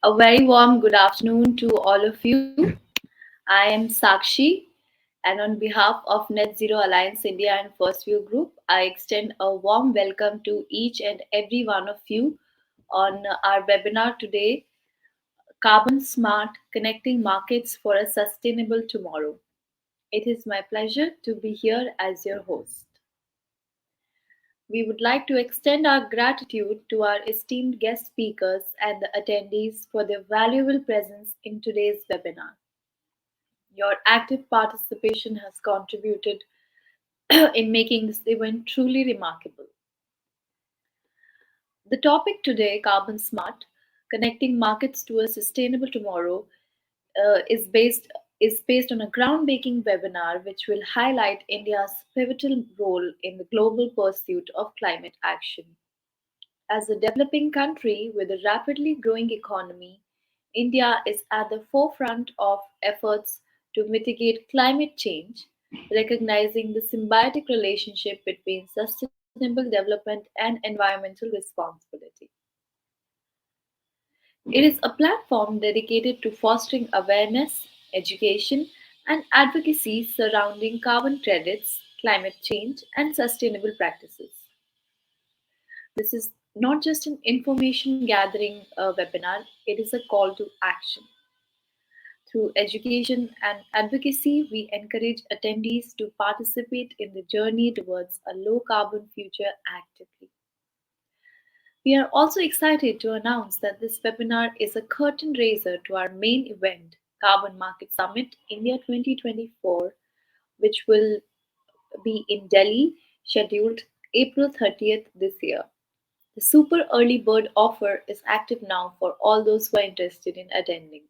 A very warm good afternoon to all of you. I am Sakshi, and on behalf of Net Zero Alliance India and First View Group, I extend a warm welcome to each and every one of you on our webinar today, Carbon Smart Connecting Markets for a Sustainable Tomorrow. It is my pleasure to be here as your host. We would like to extend our gratitude to our esteemed guest speakers and the attendees for their valuable presence in today's webinar. Your active participation has contributed in making this event truly remarkable. The topic today, Carbon Smart, Connecting Markets to a Sustainable Tomorrow, uh, is based is based on a groundbreaking webinar which will highlight India's pivotal role in the global pursuit of climate action. As a developing country with a rapidly growing economy, India is at the forefront of efforts to mitigate climate change, recognizing the symbiotic relationship between sustainable development and environmental responsibility. It is a platform dedicated to fostering awareness, education, and advocacy surrounding carbon credits, climate change, and sustainable practices. This is not just an information gathering webinar, it is a call to action. Through education and advocacy, we encourage attendees to participate in the journey towards a low carbon future actively. We are also excited to announce that this webinar is a curtain raiser to our main event, Carbon Market Summit India 2024, which will be in Delhi, scheduled April 30th this year. The super early bird offer is active now for all those who are interested in attending.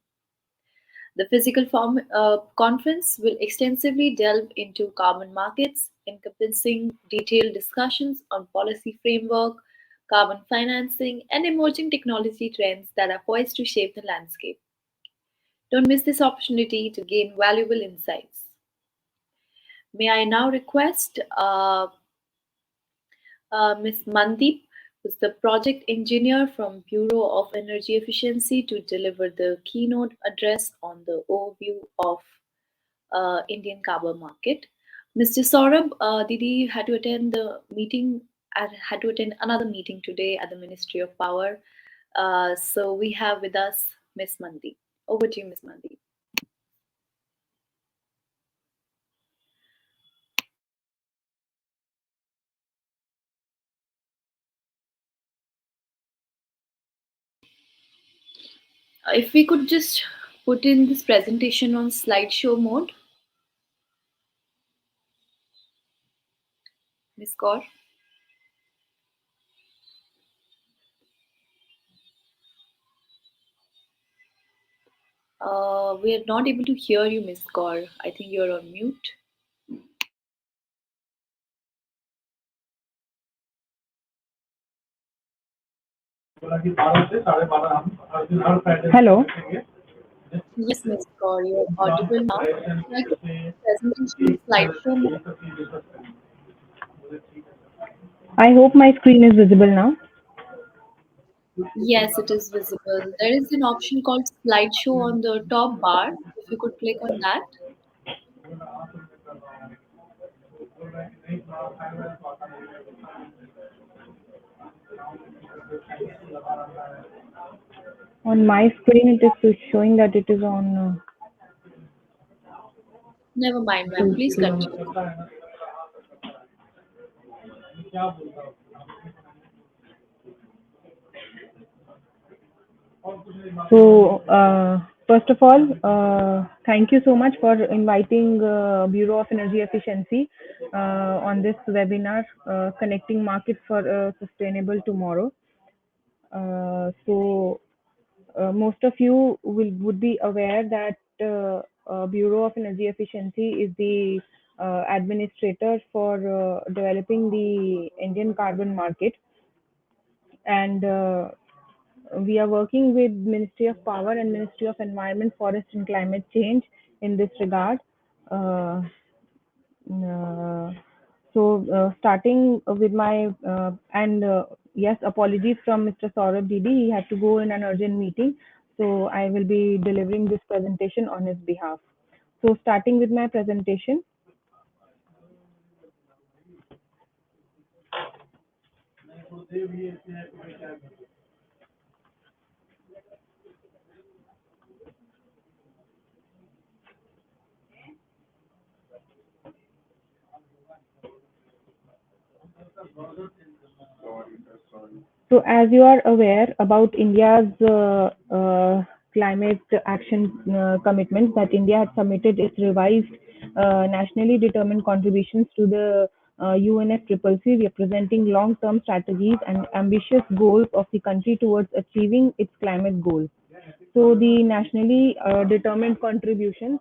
The conference will extensively delve into carbon markets, encompassing detailed discussions on policy framework, carbon financing, and emerging technology trends that are poised to shape the landscape. Don't miss this opportunity to gain valuable insights. May I now request Ms. Mandeep, who's the project engineer from Bureau of Energy Efficiency, to deliver the keynote address on the overview of Indian carbon market. Mr. Saurabh, Didi had to attend the meeting. Had to attend another meeting today at the Ministry of Power. So we have with us Ms. Mandeep. Over to you, Ms. Mandeep. If we could just put in this presentation on slideshow mode, Ms. Kaur. We are not able to hear you, Ms. Kaur. I think you're on mute. Hello. Yes, Ms. Kaur, you're audible now. Would you like to put the presentation on slideshow mode? I hope my screen is visible now. Yes, it is visible. There is an option called slideshow on the top bar. If you could click on that. On my screen, it is showing that it is on. Never mind, ma'am. Please continue. So, first of all, thank you so much for inviting Bureau of Energy Efficiency on this webinar, Connecting Markets for a Sustainable Tomorrow. So, most of you would be aware that Bureau of Energy Efficiency is the administrator for developing the Indian carbon market, and we are working with Ministry of Power and Ministry of Environment, Forest and Climate Change in this regard. Uh, Starting with my and yes, apologies from Mr. Saurabh Didi. He had to go in an urgent meeting. So I will be delivering this presentation on his behalf. So starting with my presentation. So, as you are aware about India's climate action commitments, that India had submitted its revised nationally determined contributions to the UNFCCC, representing long-term strategies and ambitious goals of the country towards achieving its climate goals. So, the nationally determined contributions,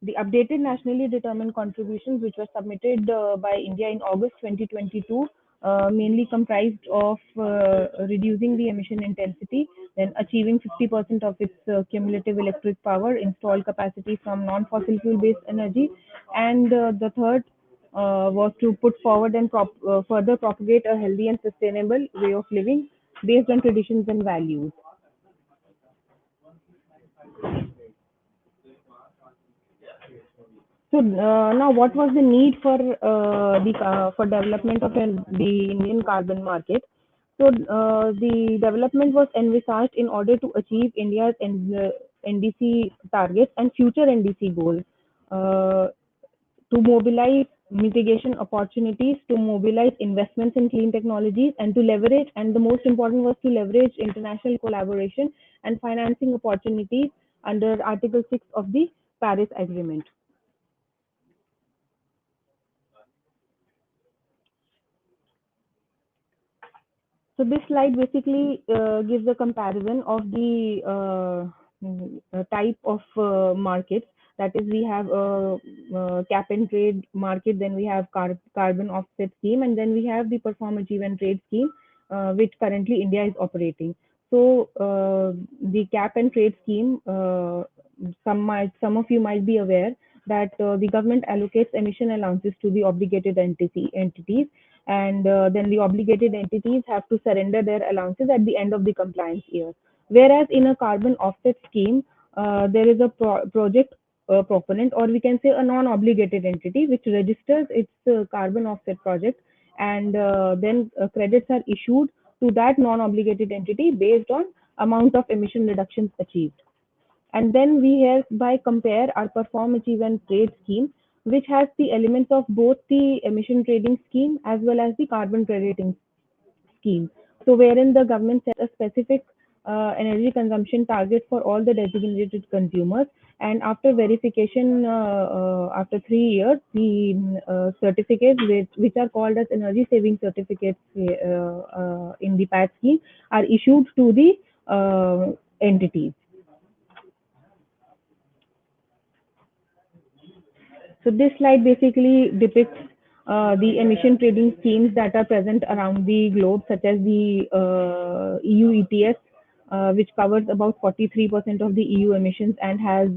the updated nationally determined contributions, which were submitted by India in August 2022, mainly comprised of reducing the emission intensity, then achieving 50% of its cumulative electric power installed capacity from non-fossil fuel-based energy, and the third was to put forward and further propagate a healthy and sustainable way of living based on traditions and values. So now, what was the need for the for development of the Indian carbon market? So the development was envisaged in order to achieve India's NDC targets and future NDC goals, uh, to mobilize mitigation opportunities, to mobilize investments in clean technologies, and to leverage. And the most important was to leverage international collaboration and financing opportunities under Article 6 of the Paris Agreement. So this slide basically gives a comparison of the type of markets. That is, we have a, cap and trade market, then we have carbon offset scheme, and then we have the perform, achieve, and trade scheme, which currently India is operating. So the cap and trade scheme, some of you might be aware that the government allocates emission allowances to the obligated entities, and then the obligated entities have to surrender their allowances at the end of the compliance year. Whereas in a carbon offset scheme, there is a project proponent, or we can say a non-obligated entity, which registers its carbon offset project, and then credits are issued to that non-obligated entity based on amount of emission reductions achieved. And then we hereby compare our perform, achieve, and trade scheme, which has the elements of both the emission trading scheme as well as the carbon crediting scheme. So, wherein the government set a specific energy consumption target for all the designated consumers, and after verification, after 3 years, the certificates, which are called as energy saving certificates in the PAT scheme, are issued to the entities. So this slide basically depicts the emission trading schemes that are present around the globe, such as the EU ETS, which covers about 43% of the EU emissions and has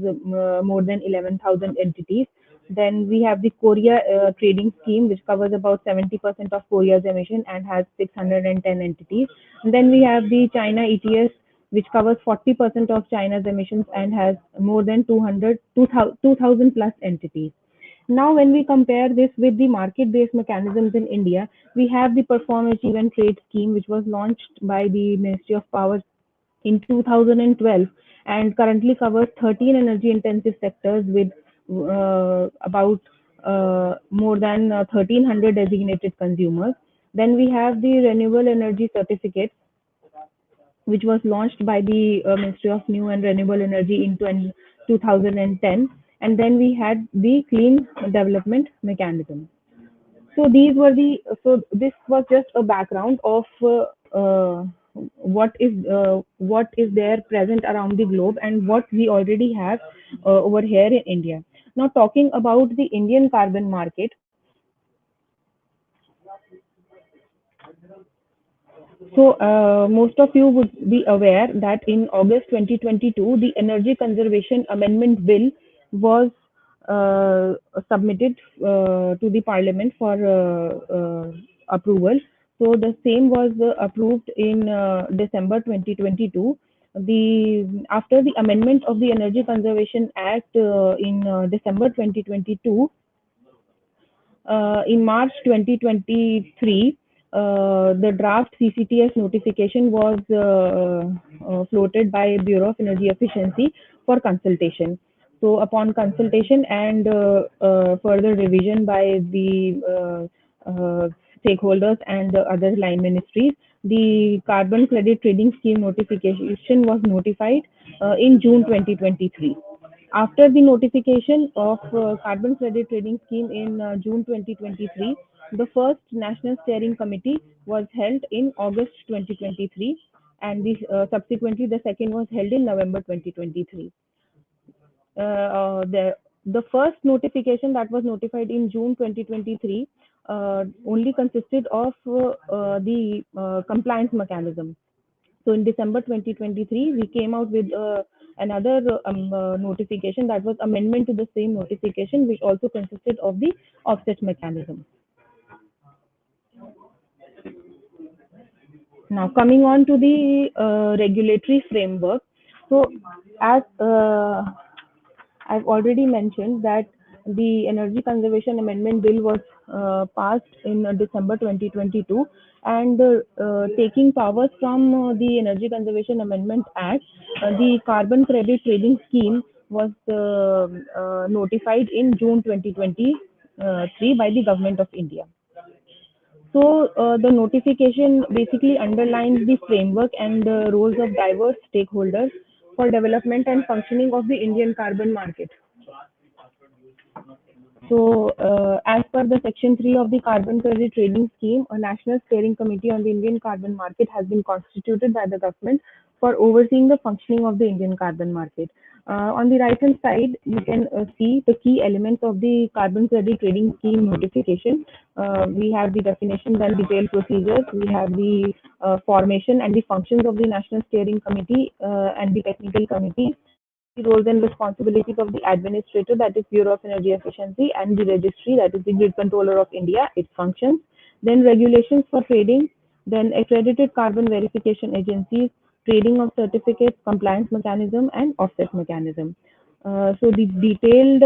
more than 11,000 entities. Then we have the Korea trading scheme, which covers about 70% of Korea's emission and has 610 entities. And then we have the China ETS, which covers 40% of China's emissions and has more than 2,000 plus entities. Now, when we compare this with the market-based mechanisms in India, we have the Perform, Achieve, and Trade scheme, which was launched by the Ministry of Power in 2012 and currently covers 13 energy-intensive sectors with about more than 1,300 designated consumers. Then we have the Renewable Energy Certificate, which was launched by the Ministry of New and Renewable Energy in 2010. And then we had the Clean Development Mechanism. So these were the so this was just a background of what is there present around the globe and what we already have over here in India. Now talking about the Indian carbon market. So, most of you would be aware that in August 2022, the Energy Conservation Amendment Bill was submitted to the Parliament for approval. So, the same was approved in December 2022. The After the amendment of the Energy Conservation Act in December 2022, in March 2023, the draft CCTS notification was floated by Bureau of Energy Efficiency for consultation. So, upon consultation and further revision by the stakeholders and the other line ministries, the carbon credit trading scheme notification was notified in June 2023. After the notification of carbon credit trading scheme in June 2023, the first national steering committee was held in August 2023, and subsequently the second was held in November 2023. The first notification that was notified in June 2023 only consisted of the compliance mechanism. So in December 2023, we came out with another notification that was amendment to the same notification, which also consisted of the offset mechanism. Now coming on to the regulatory framework. So as I've already mentioned that the Energy Conservation Amendment Bill was passed in December 2022, and taking powers from the Energy Conservation Amendment Act, the Carbon Credit Trading Scheme was notified in June 2023 by the Government of India. So the notification basically underlines the framework and the roles of diverse stakeholders for development and functioning of the Indian carbon market. So, as per the Section 3 of the Carbon Credit Trading Scheme, a National Steering Committee on the Indian carbon market has been constituted by the government for overseeing the functioning of the Indian carbon market. On the right hand side, you can see the key elements of the Carbon Credit Trading Scheme notification. We have the definitions and detailed procedures. We have the formation and the functions of the National Steering Committee and the Technical Committee, the roles and responsibilities of the administrator, that is Bureau of Energy Efficiency, and the registry, that is the Grid Controller of India, its functions, then regulations for trading, then accredited carbon verification agencies, trading of certificates, compliance mechanism, and offset mechanism. So the detailed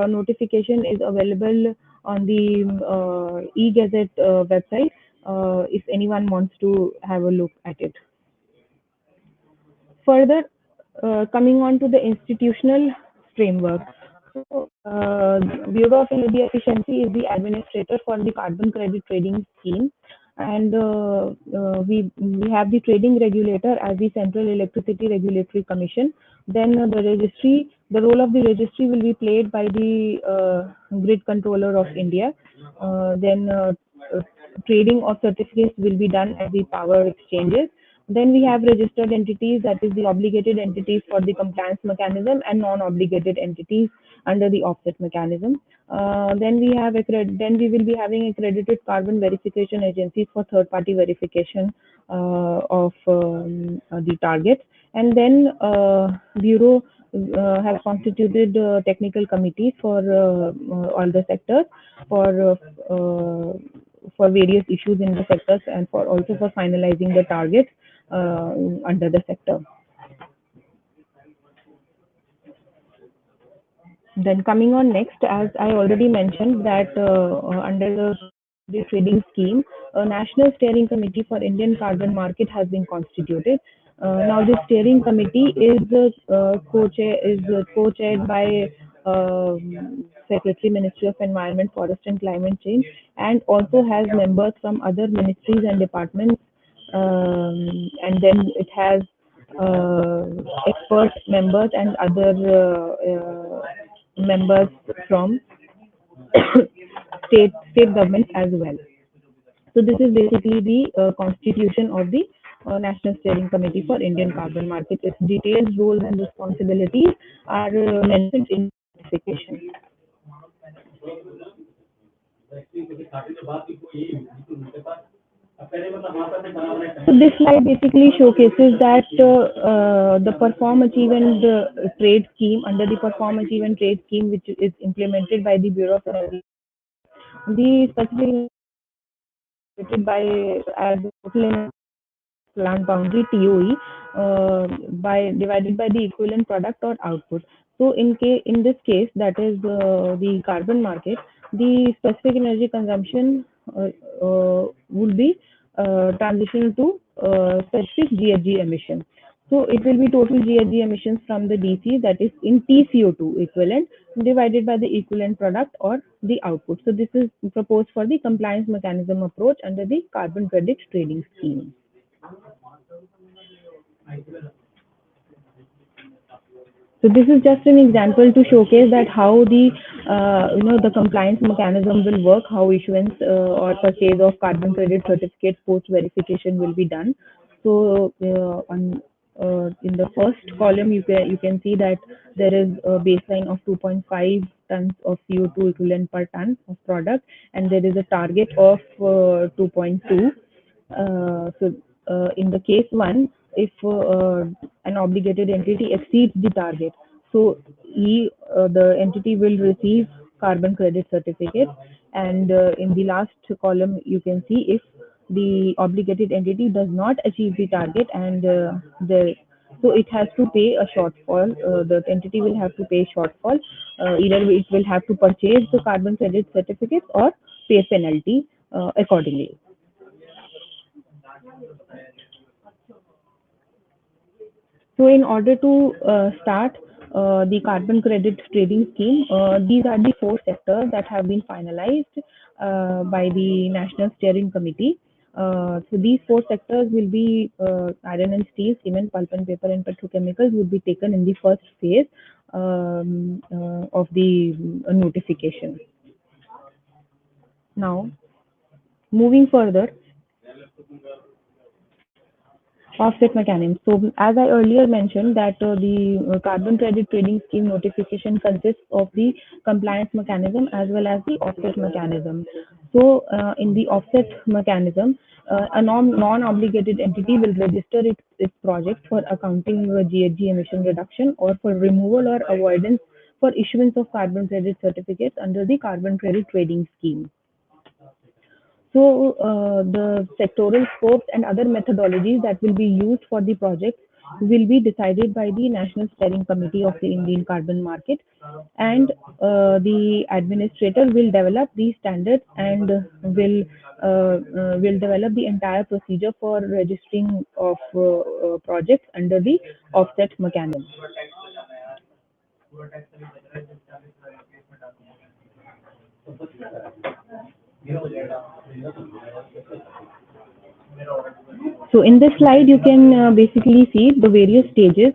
notification is available on the e-gazette website if anyone wants to have a look at it. Further, coming on to the institutional framework. So, Bureau of Energy Efficiency is the administrator for the carbon credit trading scheme, and we have the trading regulator as the Central Electricity Regulatory Commission. Then the registry, the role of the registry will be played by the Grid Controller of India. Then trading of certificates will be done at the power exchanges. Then we have registered entities, that is the obligated entities for the compliance mechanism, and non-obligated entities under the offset mechanism. Then we will be having accredited carbon verification agencies for third-party verification of the targets. And then Bureau has constituted technical committees for all the sectors for various issues in the sectors, and for also for finalizing the targets under the sector. Then coming on next, as I already mentioned that under the trading scheme, a national steering committee for Indian carbon market has been constituted. Now, this steering committee is co-chaired by Secretary, Ministry of Environment, Forest and Climate Change, and also has members from other ministries and departments. And then it has uh, expert members and other members from state governments as well. So this is basically the constitution of the National Steering Committee for Indian Carbon Market. Its detailed roles and responsibilities are mentioned in the notification. So this slide basically showcases that the Perform, Achieve and Trade scheme, under the Perform, Achieve and Trade scheme, which is implemented by the Bureau of Energy, the specific by as total plant boundary TOE, by divided by the equivalent product or output. So in this case, that is the carbon market, the specific energy consumption would be transitional to specific GHG emission. So it will be total GHG emissions from the DC, that is in TCO2 equivalent, divided by the equivalent product or the output. So this is proposed for the compliance mechanism approach under the carbon credit trading scheme. So this is just an example to showcase that how the the compliance mechanism will work, how issuance or purchase of carbon credit certificates post verification will be done. So on in the first column, you can see that there is a baseline of 2.5 tons of CO2 equivalent per ton of product, and there is a target of 2.2. So in the case one, if an obligated entity exceeds the target, so the entity will receive carbon credit certificate, and in the last column you can see if the obligated entity does not achieve the target, and the so it has to pay a shortfall. The entity will have to pay shortfall. Either it will have to purchase the carbon credit certificates or pay penalty accordingly. So in order to start the carbon credit trading scheme, these are the four sectors that have been finalized by the National Steering Committee. So these four sectors will be iron and steel, cement, pulp and paper, and petrochemicals would be taken in the first phase of the notification. Now, moving further, offset mechanism. So, as I earlier mentioned, that the carbon credit trading scheme notification consists of the compliance mechanism as well as the offset mechanism. So, in the offset mechanism, a non-obligated entity will register its project for accounting GHG emission reduction or for removal or avoidance for issuance of carbon credit certificates under the carbon credit trading scheme. So the sectoral scopes and other methodologies that will be used for the project will be decided by the National Steering Committee of the Indian Carbon Market, and the administrator will develop these standards and will develop the entire procedure for registering of projects under the offset mechanism. So in this slide, you can basically see the various stages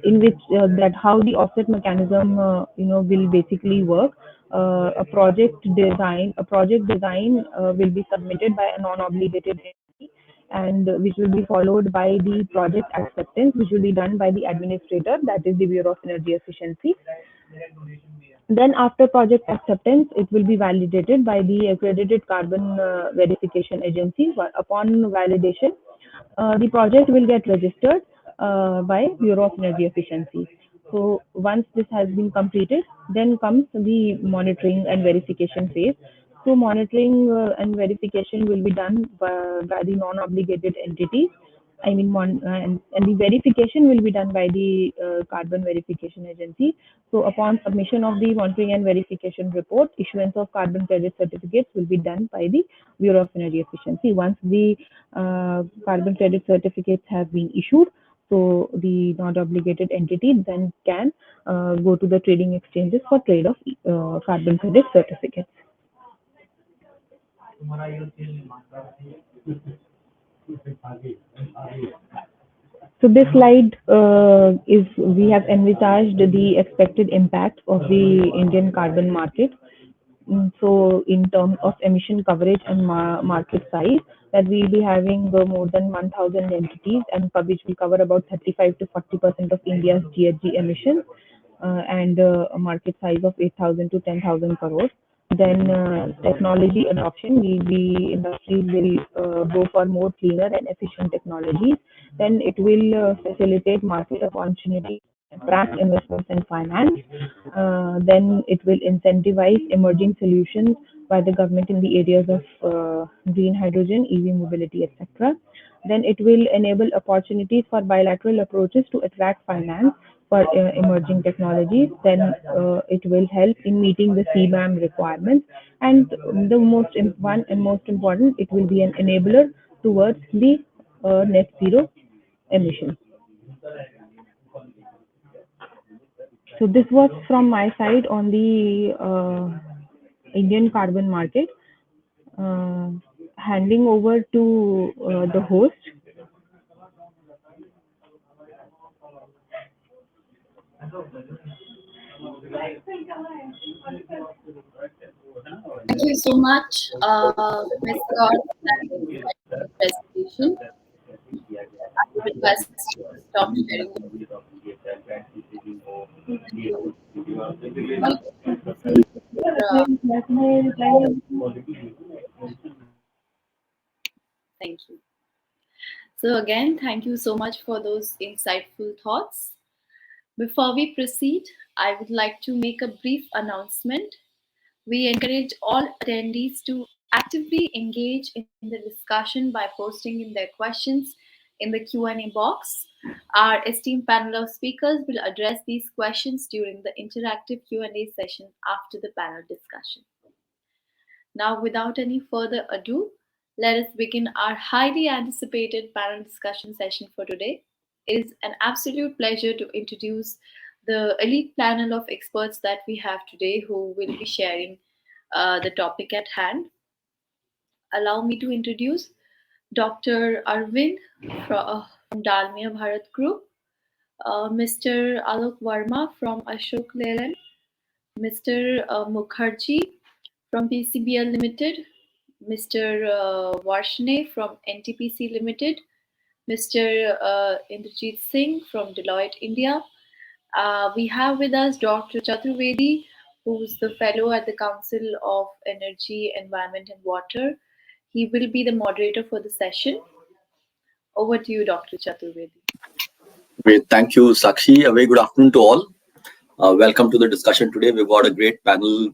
in which that how the offset mechanism will basically work. A project design will be submitted by a non-obligated entity, and which will be followed by the project acceptance, which will be done by the administrator, that is the Bureau of Energy Efficiency. Then after project acceptance, it will be validated by the accredited carbon verification agency. Upon validation, the project will get registered by Bureau of Energy Efficiency. So once this has been completed, then comes the monitoring and verification phase. So monitoring and verification will be done by the non-obligated entities. I mean, and the verification will be done by the carbon verification agency. So upon submission of the monitoring and verification report, issuance of carbon credit certificates will be done by the Bureau of Energy Efficiency. Once the carbon credit certificates have been issued, so the not obligated entity then can go to the trading exchanges for trade of carbon credit certificates. So this slide is we have envisaged the expected impact of the Indian carbon market. So in terms of emission coverage and market size, that we'll be having more than 1,000 entities, and which will cover about 35 to 40% of India's GHG emissions, and a market size of 8,000 to 10,000 crores. Then technology adoption, the industry will go for more cleaner and efficient technologies. Then it will facilitate market opportunities, attract investments and finance. Then it will incentivize emerging solutions by the government in the areas of green hydrogen, EV mobility, etc. then it will enable opportunities for bilateral approaches to attract finance for emerging technologies. Then it will help in meeting the CBAM requirements. And the one and most important, it will be an enabler towards the net zero emissions. So this was from my side on the Indian carbon market. Uh, Handing over to the host. Thank you so much, Ms. God, for that insightful presentation. I would request you to stop sharing your screen. All you can see your, thank you. So again, thank you so much for those insightful thoughts. Before we proceed, I would like to make a brief announcement. We encourage all attendees to actively engage in the discussion by posting in their questions in the Q&A box. Our esteemed panel of speakers will address these questions during the interactive Q&A session after the panel discussion. Now, without any further ado, let us begin our highly anticipated panel discussion session for today. It is an absolute pleasure to introduce the elite panel of experts that we have today who will be sharing the topic at hand. Allow me to introduce Dr. Arvind from Dalmia Bharat Group, Mr. Alok Verma from Ashok Leyland, Mr. Mukherjee from PCBL Limited, Mr. Varshney from NTPC Limited, Mr. Indrajit Singh from Deloitte India. We have with us Dr. Chaturvedi, who's the fellow at the Council of Energy, Environment and Water. He will be the moderator for the session. Over to you, Dr. Chaturvedi. Great. Thank you, Sakshi. A very good afternoon to all. Welcome to the discussion today. We've got a great panel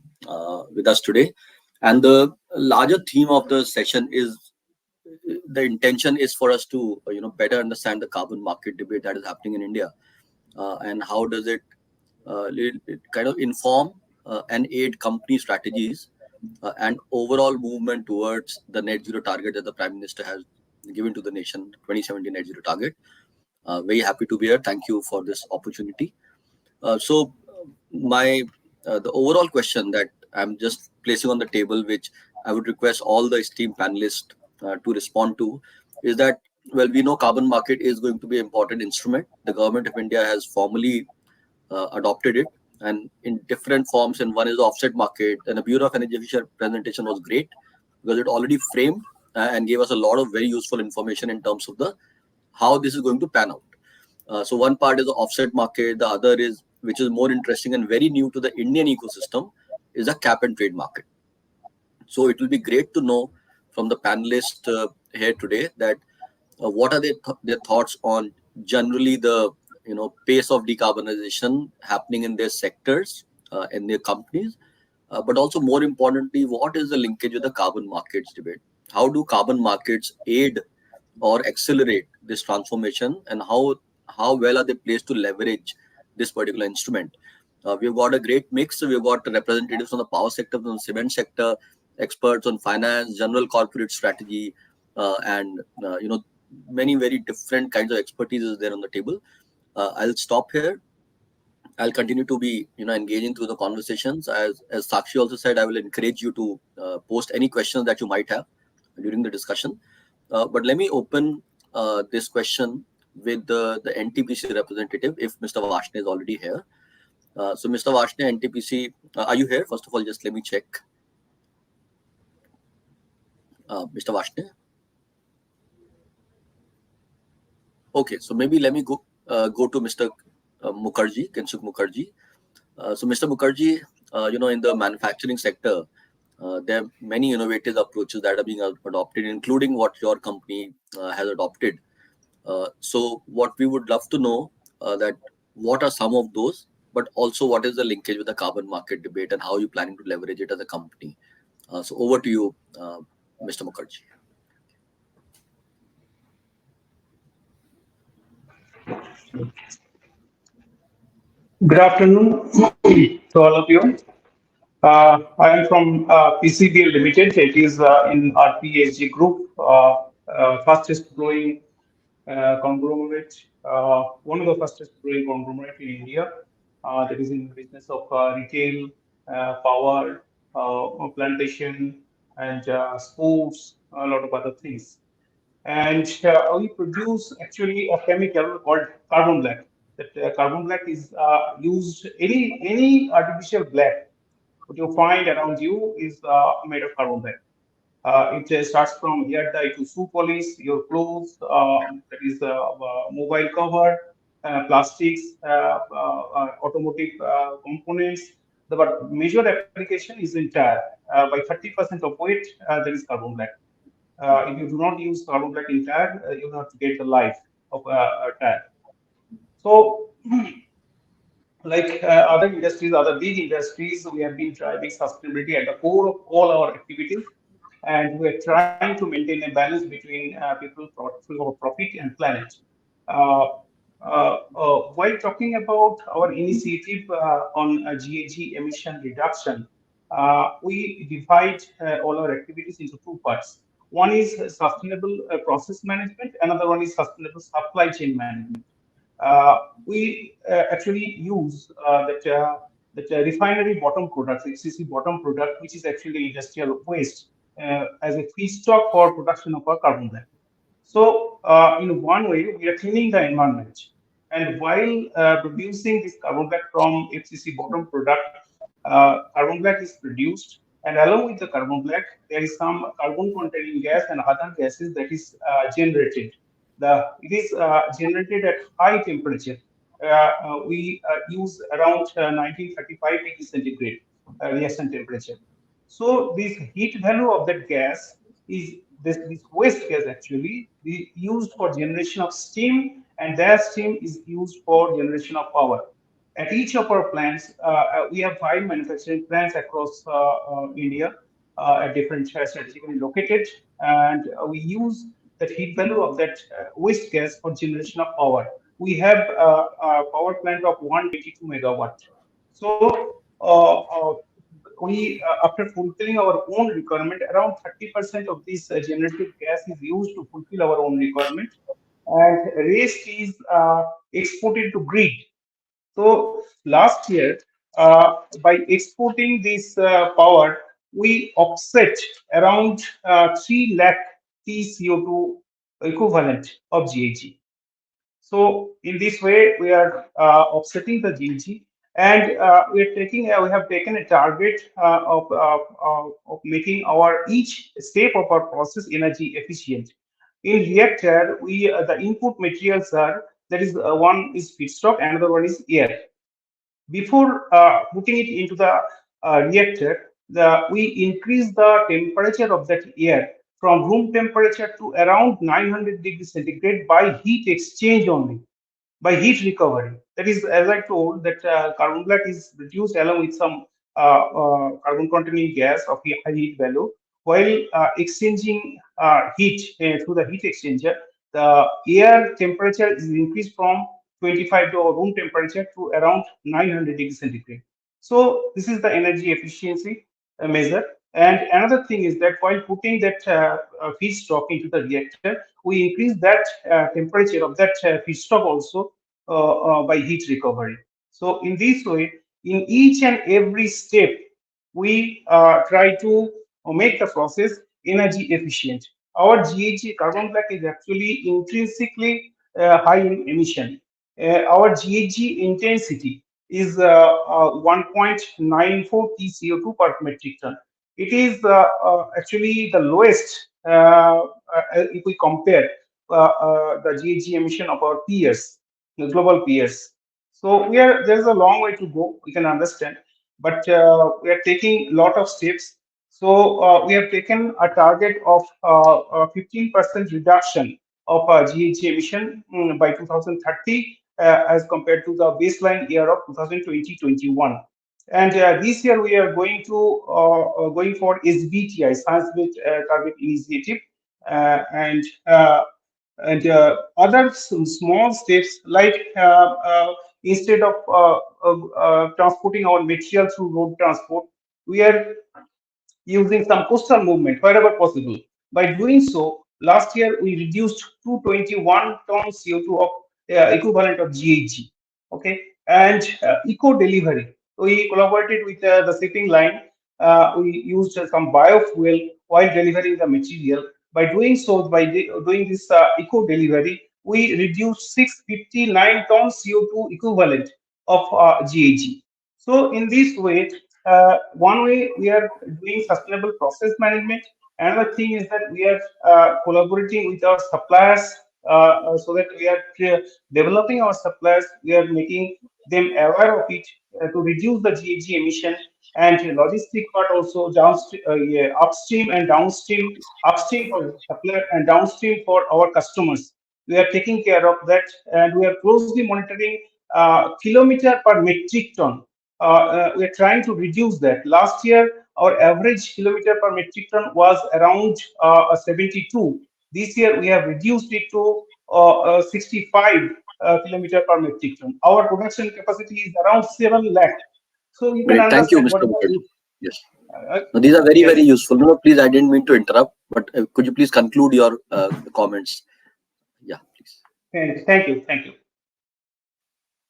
with us today. And the larger theme of the session is the intention is for us to better understand the carbon market debate that is happening in India, and how does it kind of inform and aid company strategies and overall movement towards the net zero target that the Prime Minister has given to the nation, 2070 net zero target. Very happy to be here. Thank you for this opportunity. So my the overall question that I'm just placing on the table, which I would request all the esteemed panelists to respond to, is that, well, we know carbon market is going to be an important instrument. The government of India has formally adopted it, and in different forms. And one is the offset market. And the Bureau of Energy Efficiency presentation was great because it already framed and gave us a lot of very useful information in terms of the how this is going to pan out. So one part is the offset market. The other is, which is more interesting and very new to the Indian ecosystem, is a cap and trade market. So it will be great to know from the panelists here today that what are their thoughts on generally the pace of decarbonization happening in their sectors, in their companies, but also more importantly, what is the linkage with the carbon markets debate? How do carbon markets aid or accelerate this transformation, and how well are they placed to leverage this particular instrument? We've got a great mix. We've got representatives from the power sector, from the cement sector, experts on finance, general corporate strategy, and many very different kinds of expertise is there on the table. I'll stop here. I'll continue to be engaging through the conversations. As Sakshi also said, I will encourage you to post any questions that you might have during the discussion. But let me open this question with the NTPC representative, if Mr. Varshney is already here. So Mr. Varshney, NTPC, are you here? First of all, just let me check. Mr. Varshney? Okay, so maybe let me go to Mr. Mukherjee, Kensuk Mukherjee. So Mr. Mukherjee, in the manufacturing sector, there are many innovative approaches that are being adopted, including what your company has adopted. So what we would love to know that what are some of those, but also what is the linkage with the carbon market debate and how you're planning to leverage it as a company. So over to you, Mr. Mukherjee. Good afternoon to all of you. I am from PCBL Limited. It is in RPSG Group, fastest growing conglomerate, one of the fastest growing conglomerate in India. That is in the business of retail, power, plantation, and sports, a lot of other things. And we produce actually a chemical called carbon black. That carbon black is used any artificial black what you find around you is made of carbon black. It starts from hair dye to shoe polish, your clothes, that is mobile cover, plastics, automotive components. The but major application is in tire. By 30% of weight, there is carbon black. If you do not use carbon black in tire, you have to get the life of a tire. So like other industries, other big industries, we have been driving sustainability at the core of all our activities, and we are trying to maintain a balance between people, profit, and planet. Uh, while talking about our initiative on GHG emission reduction, we divide all our activities into two parts. One is sustainable process management, another one is sustainable supply chain management. Uh, we actually use that refinery bottom product, XCC bottom product, which is actually industrial waste, as a feedstock for production of our carbon black. So, in one way, we are cleaning the environment. And while producing this carbon black from FCC bottom product, carbon black is produced. And along with the carbon black, there is some carbon containing gas and other gases that is generated. It is generated at high temperature. We use around 1935 degrees centigrade reaction temperature. So this heat value of that gas is this waste gas actually used for generation of steam, and that steam is used for generation of power. At each of our plants, we have five manufacturing plants across India at different strategically located, and we use that heat value of that waste gas for generation of power. We have a power plant of 122 megawatt. So we after fulfilling our own requirement, around 30% of this generated gas is used to fulfill our own requirement, and rest is exported to grid. So last year, by exporting this power, we offset around 3 lakh t CO2 equivalent of GHG. So in this way, we are offsetting the GHG, and we have taken a target of making our each step of our process energy efficient. In reactor, we the input materials are that is one is feedstock, another one is air. Before putting it into the reactor, we increase the temperature of that air from room temperature to around 900 degrees centigrade by heat exchange only, by heat recovery. That is, as I told, that carbon black is reduced along with some carbon containing gas of a high heat value. While exchanging heat through the heat exchanger, the air temperature is increased from 25 to room temperature to around 900 degrees centigrade. So this is the energy efficiency measure. And another thing is that while putting that feedstock into the reactor, we increase that temperature of that feedstock also by heat recovery. So in this way, in each and every step, we try to make the process energy efficient. Our GHG carbon black is actually intrinsically high in emission. Our GHG intensity is 1.94 TCO2 per metric ton. It is actually the lowest if we compare the GHG emission of our peers, the global peers. So there's a long way to go. We can understand, but we are taking a lot of steps. So we have taken a target of 15% reduction of GHG emission by 2030 as compared to the baseline year of 2020-21. And this year we are going for SBTI, Science Based Target Initiative, and And other small steps like instead of transporting our material through road transport, we are using some coastal movement wherever possible. By doing so, last year we reduced 221 tons CO2 of equivalent of GHG. Okay, and eco delivery. We collaborated with the shipping line. We used some biofuel while delivering the material. By doing so, by doing this eco delivery, we reduced 659 tons CO2 equivalent of GHG. So in this way, one way we are doing sustainable process management. Another thing is that we are collaborating with our suppliers so that we are developing our suppliers. We are making them aware of it to reduce the GHG emission and logistic part also downstream, yeah, upstream and downstream, upstream for supplier and downstream for our customers. We are taking care of that, and we are closely monitoring kilometer per metric ton. We are trying to reduce that. Last year, our average kilometer per metric ton was around 72. This year, we have reduced it to 65 kilometer per metric ton. Our production capacity is around 7 lakh. So you can Great. Thank you, understand what Mr. is the Mukherjee. Yes. uh, No, these are very, yes. very useful. No, please, I didn't mean to interrupt, but could you please conclude your comments? Yeah, please. Thank you. Thank you.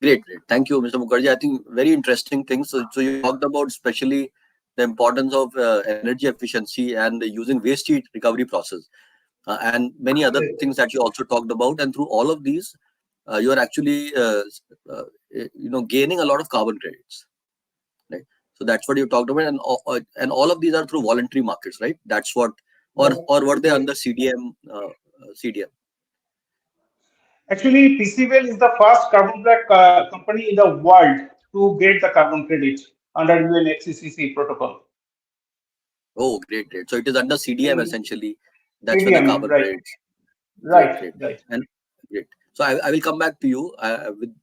Great, great. Thank you, Mr. Mukherjee. I think very interesting things. So you talked about especially the importance of energy efficiency and using waste heat recovery process, and many other Yes. things that you also talked about. And through all of these, you are actually, gaining a lot of carbon credits, right? So that's what you talked about, and all of these are through voluntary markets, right? That's what, or were they Yes. under CDM? CDM. Actually, PCBL is the first carbon black company in the world to get the carbon credit under UNFCCC protocol. Oh, great, great. So it is under CDM In essentially. That's where the CDM, carbon right, credits. Great, right, great, right. and great. So I will come back to you with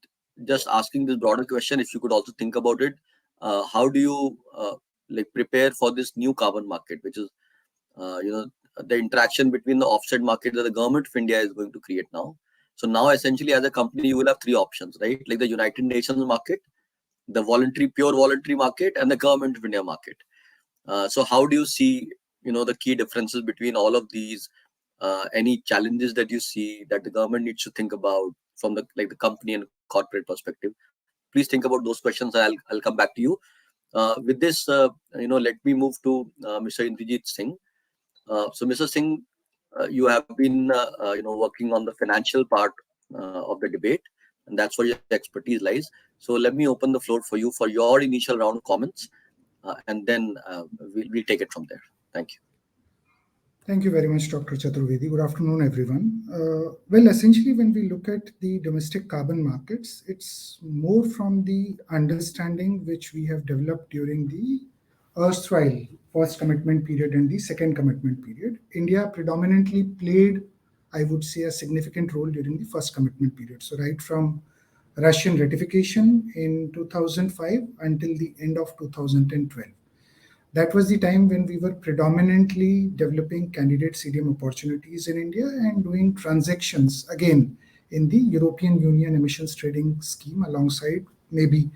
just asking this broader question. If you could also think about it, how do you like prepare for this new carbon market, which is the interaction between the offset market that the government of India is going to create now. So now essentially as a company you will have three options, right? Like the United Nations market, the voluntary, pure voluntary market, and the government of India market. So how do you see, the key differences between all of these? Any challenges that you see that the government needs to think about from the company and corporate perspective? Please think about those questions. I'll come back to you. With this, let me move to Mr. Indrajit Singh. So, Mr. Singh, you have been, working on the financial part of the debate, and that's where your expertise lies. So, let me open the floor for you for your initial round of comments, and then we'll take it from there. Thank you. Thank you very much, Dr. Chaturvedi. Good afternoon, everyone. Well, essentially, when we look at the domestic carbon markets, it's more from the understanding which we have developed during the erstwhile first commitment period and the second commitment period. India predominantly played, I would say, a significant role during the first commitment period. So, right from Russian ratification in 2005 until the end of 2012. That was the time when we were predominantly developing candidate CDM opportunities in India and doing transactions again in the European Union emissions trading scheme alongside maybe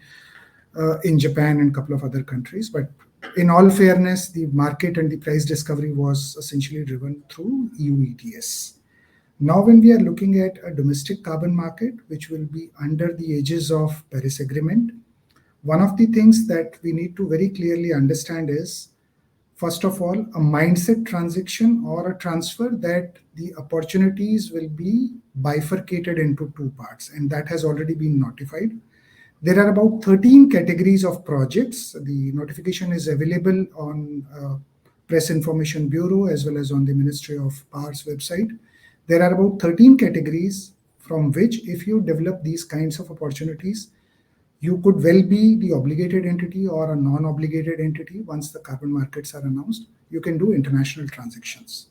in Japan and a couple of other countries. But in all fairness, the market and the price discovery was essentially driven through EU ETS. Now, when we are looking at a domestic carbon market, which will be under the aegis of Paris Agreement, one of the things that we need to very clearly understand is, first of all, a mindset transition or a transfer that the opportunities will be bifurcated into two parts, and that has already been notified. There are about 13 categories of projects. The notification is available on Press Information Bureau as well as on the Ministry of Power's website. There are about 13 categories from which, if you develop these kinds of opportunities, you could well be the obligated entity or a non-obligated entity. Once the carbon markets are announced, you can do international transactions.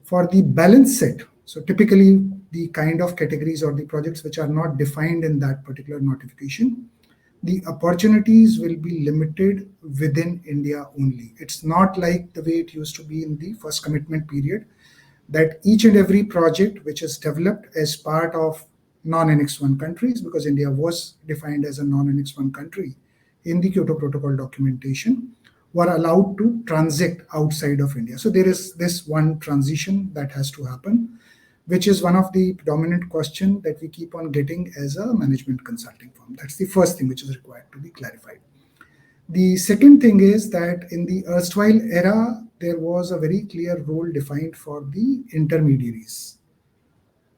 For the balance set, so typically the kind of categories or the projects which are not defined in that particular notification, the opportunities will be limited within India only. It's not like the way it used to be in the first commitment period, that each and every project which is developed as part of non-Annex 1 countries, because India was defined as a non-Annex 1 country in the Kyoto Protocol documentation, were allowed to transact outside of India. So there is this one transition that has to happen, which is one of the predominant question that we keep on getting as a management consulting firm. That's the first thing which is required to be clarified. The second thing is that in the erstwhile era, there was a very clear role defined for the intermediaries.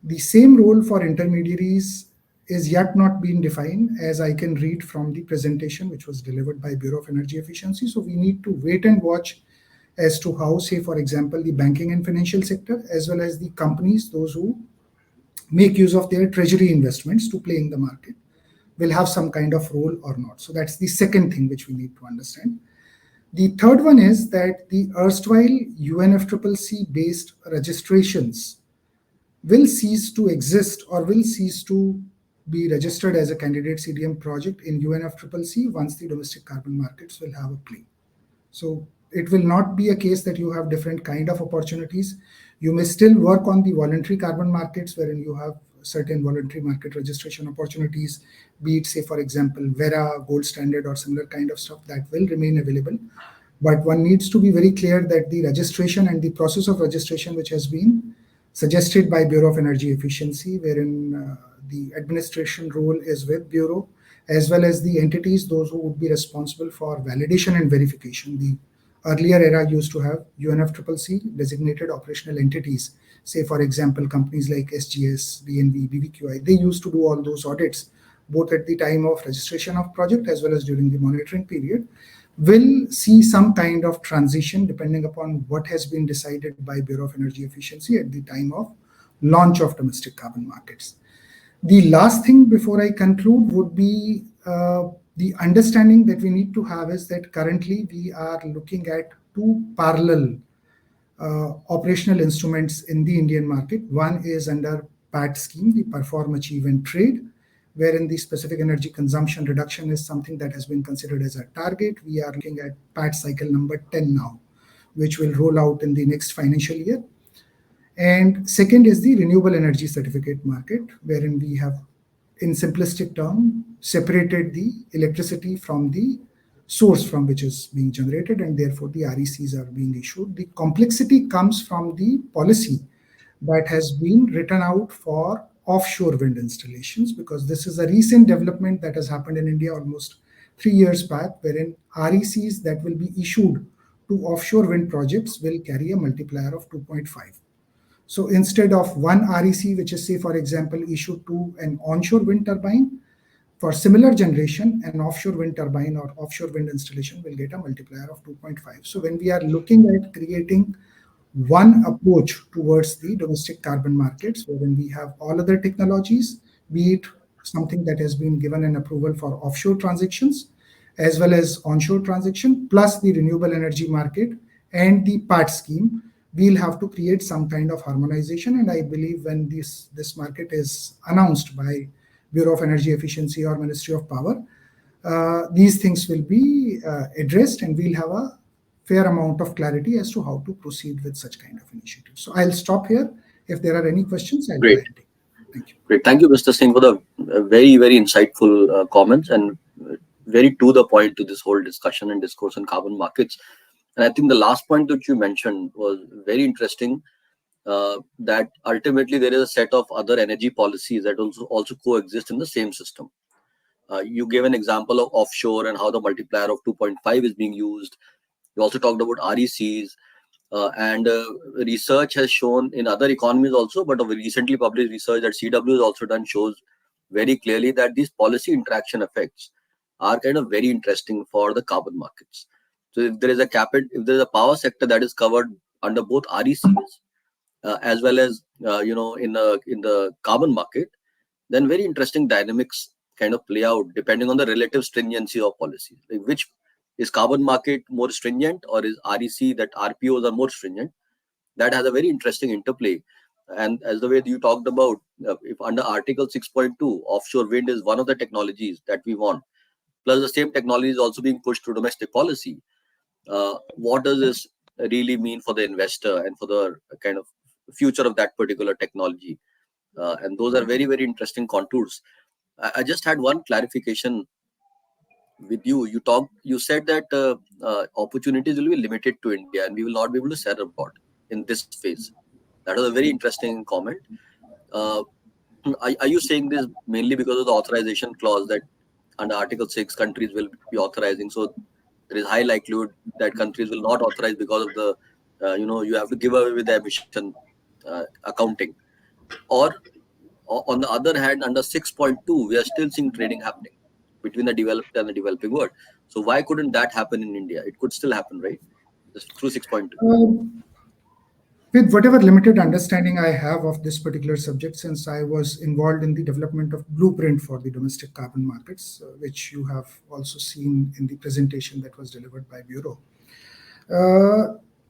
The same role for intermediaries is yet not being defined, as I can read from the presentation which was delivered by Bureau of Energy Efficiency. So we need to wait and watch as to how, say, for example, the banking and financial sector, as well as the companies, those who make use of their treasury investments to play in the market, will have some kind of role or not. So that's the second thing which we need to understand. The third one is that the erstwhile UNFCCC based registrations will cease to exist or will cease to be registered as a candidate CDM project in UNFCCC once the domestic carbon markets will have a play. So it will not be a case that you have different kind of opportunities. You may still work on the voluntary carbon markets wherein you have certain voluntary market registration opportunities, be it, say, for example, Vera, Gold Standard, or similar kind of stuff that will remain available. But one needs to be very clear that the registration and the process of registration, which has been suggested by Bureau of Energy Efficiency, wherein the administration role is with Bureau, as well as the entities, those who would be responsible for validation and verification. The earlier era used to have UNFCCC designated operational entities, say, for example, companies like SGS, BNV, BBQI. They used to do all those audits, both at the time of registration of project as well as during the monitoring period. Will see some kind of transition depending upon what has been decided by Bureau of Energy Efficiency at the time of launch of domestic carbon markets. The last thing before I conclude would be the understanding that we need to have is that currently we are looking at two parallel operational instruments in the Indian market. One is under PAT scheme, the Perform, Achieve and Trade, wherein the specific energy consumption reduction is something that has been considered as a target. We are looking at PAT cycle number 10 now, which will roll out in the next financial year. And second is the renewable energy certificate market, wherein we have, in simplistic term, separated the electricity from the source from which is being generated, and therefore the RECs are being issued. The complexity comes from the policy that has been written out for offshore wind installations, because this is a recent development that has happened in India almost 3 years back, wherein RECs that will be issued to offshore wind projects will carry a multiplier of 2.5. So instead of one REC, which is, say, for example, issued to an onshore wind turbine, for similar generation, an offshore wind turbine or offshore wind installation will get a multiplier of 2.5. So when we are looking at creating one approach towards the domestic carbon markets, wherein we have all other technologies, be it something that has been given an approval for offshore transactions, as well as onshore transaction, plus the renewable energy market and the PAT scheme, we'll have to create some kind of harmonization. And I believe when this market is announced by Bureau of Energy Efficiency or Ministry of Power, these things will be addressed, and we'll have a fair amount of clarity as to how to proceed with such kind of initiatives. So I'll stop here. If there are any questions, I'll try and take. Thank you. Great. Thank you, Mr. Singh, for the very, very insightful comments and very to the point to this whole discussion and discourse on carbon markets. And I think the last point that you mentioned was very interesting, that ultimately there is a set of other energy policies that also coexist in the same system. You gave an example of offshore and how the multiplier of 2.5 is being used. You also talked about RECs, and research has shown in other economies also, but a recently published research that CW has also done shows very clearly that these policy interaction effects are kind of very interesting for the carbon markets. So if there is a power sector that is covered under both RECs as well as in the carbon market, then very interesting dynamics kind of play out depending on the relative stringency of policy. Like, which is carbon market more stringent, or is REC that RPOs are more stringent? That has a very interesting interplay. And as the way you talked about, if under Article 6.2, offshore wind is one of the technologies that we want, plus the same technology is also being pushed through domestic policy. What does this really mean for the investor and for the kind of future of that particular technology. And those are very, very interesting contours. I just had one clarification with you. You said that opportunities will be limited to India and we will not be able to sell abroad in this phase. That was a very interesting comment. Uh, are you saying this mainly because of the authorization clause that under Article 6 countries will be authorizing? So there is high likelihood that countries will not authorize because of the, you have to give away with the emission accounting. Or on the other hand, under 6.2, we are still seeing trading happening between the developed and the developing world. So why couldn't that happen in India? It could still happen, right? Just through 6.2. With whatever limited understanding I have of this particular subject, since I was involved in the development of blueprint for the domestic carbon markets, which you have also seen in the presentation that was delivered by Bureau.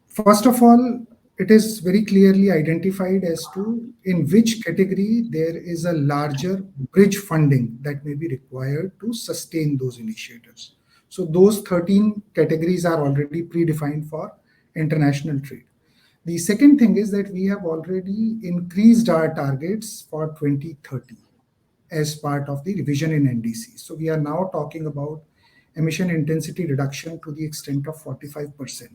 First of all, it is very clearly identified as to in which category there is a larger bridge funding that may be required to sustain those initiatives. So those 13 categories are already predefined for international trade. The second thing is that we have already increased our targets for 2030 as part of the revision in NDC. So we are now talking about emission intensity reduction to the extent of 45%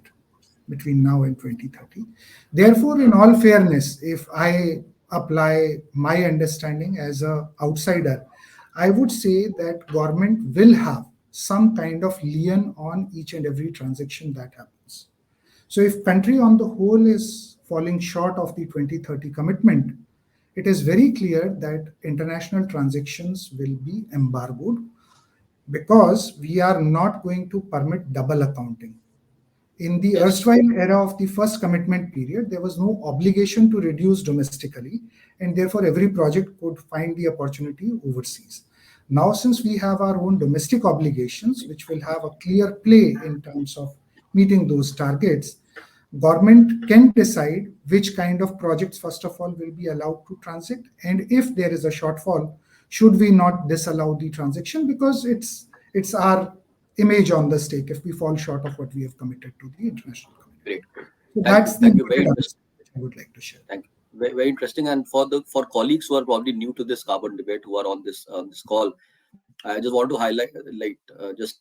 between now and 2030. Therefore, in all fairness, if I apply my understanding as an outsider, I would say that government will have some kind of lien on each and every transaction that happens. So if country on the whole is falling short of the 2030 commitment, it is very clear that international transactions will be embargoed because we are not going to permit double accounting. In the Yes. erstwhile era of the first commitment period, there was no obligation to reduce domestically, and therefore every project could find the opportunity overseas. Now, since we have our own domestic obligations, which will have a clear play in terms of meeting those targets, government can decide which kind of projects, first of all, will be allowed to transit, and if there is a shortfall, should we not disallow the transaction because it's our image on the stake if we fall short of what we have committed to the international community. Great, great. So Thank you. that's the Thank you. Very limited interesting. understanding which I would like to share. Thank you. Very, very interesting. And for colleagues who are probably new to this carbon debate, who are on this call, I just want to highlight, just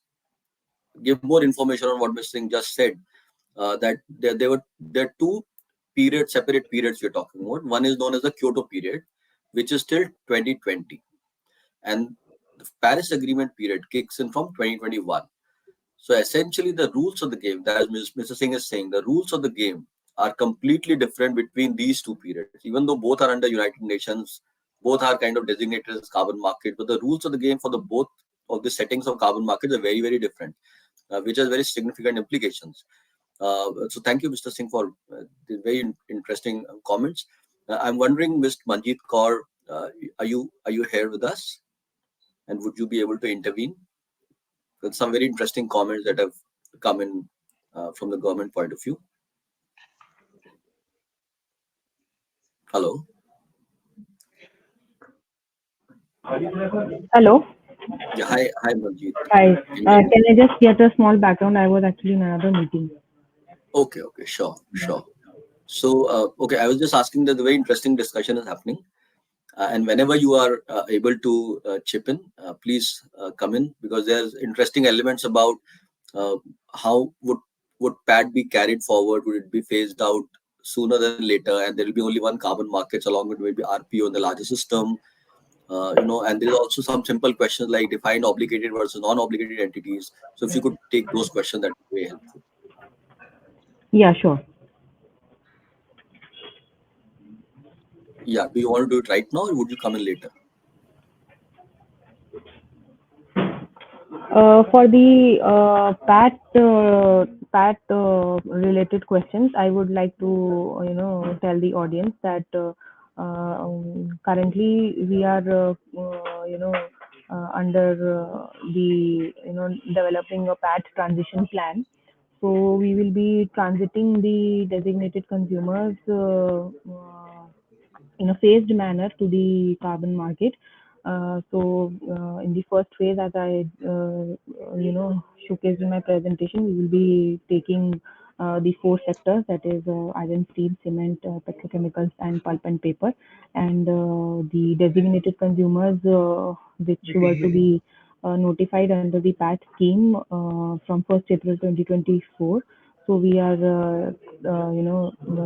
give more information on what Mr. Singh just said. That there are two separate periods we're talking about. One is known as the Kyoto period, which is till 2020, and the Paris Agreement period kicks in from 2021. So essentially, the rules of the game, that as Mr. Singh is saying, the rules of the game are completely different between these two periods. Even though both are under United Nations, both are kind of designated as carbon market, but the rules of the game for the both of the settings of carbon markets are very, very different, which has very significant implications. So thank you, Mr. Singh, for the very interesting comments. I'm wondering, Mr. Manjeet Kaur, are you here with us, and would you be able to intervene? With some very interesting comments that have come in from the government point of view. Hello. Hello. Yeah. Hi, Manjeet. Hi. Can you hear me? Can I just get a small background? I was actually in another meeting. Okay. Sure. So, okay, I was just asking that the very interesting discussion is happening. And whenever you are able to chip in, please come in, because there's interesting elements about how would PAT be carried forward? Would it be phased out sooner than later? And there will be only one carbon markets along with maybe RPO in the larger system. And there's also some simple questions like defined obligated versus non-obligated entities. So if you could take those questions, that would be very helpful. Yeah, sure. Yeah. Do you want to do it right now, or would you come in later? For the PAT related questions, I would like to tell the audience that currently we are under the developing a PAT transition plan. So we will be transiting the designated consumers in a phased manner to the carbon market. In the first phase, as I showcased in my presentation, we will be taking the four sectors, that is iron, steel, cement, petrochemicals, and pulp and paper, and the designated consumers which were to be notified under the PAT scheme from 1st April 2024. So we are,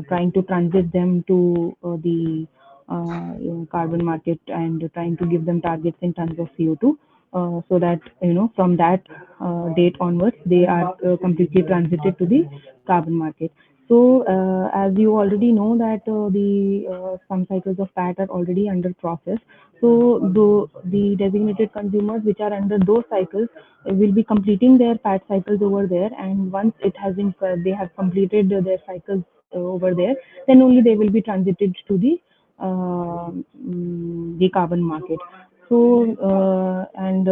trying to transit them to the carbon market and trying to give them targets in tons of CO2, so that from that date onwards they are completely transited to the carbon market. So as you already know that the some cycles of PAT are already under process. So the designated consumers which are under those cycles will be completing their PAT cycles over there, and once it has been they have completed their cycles over there, then only they will be transited to the carbon market. So and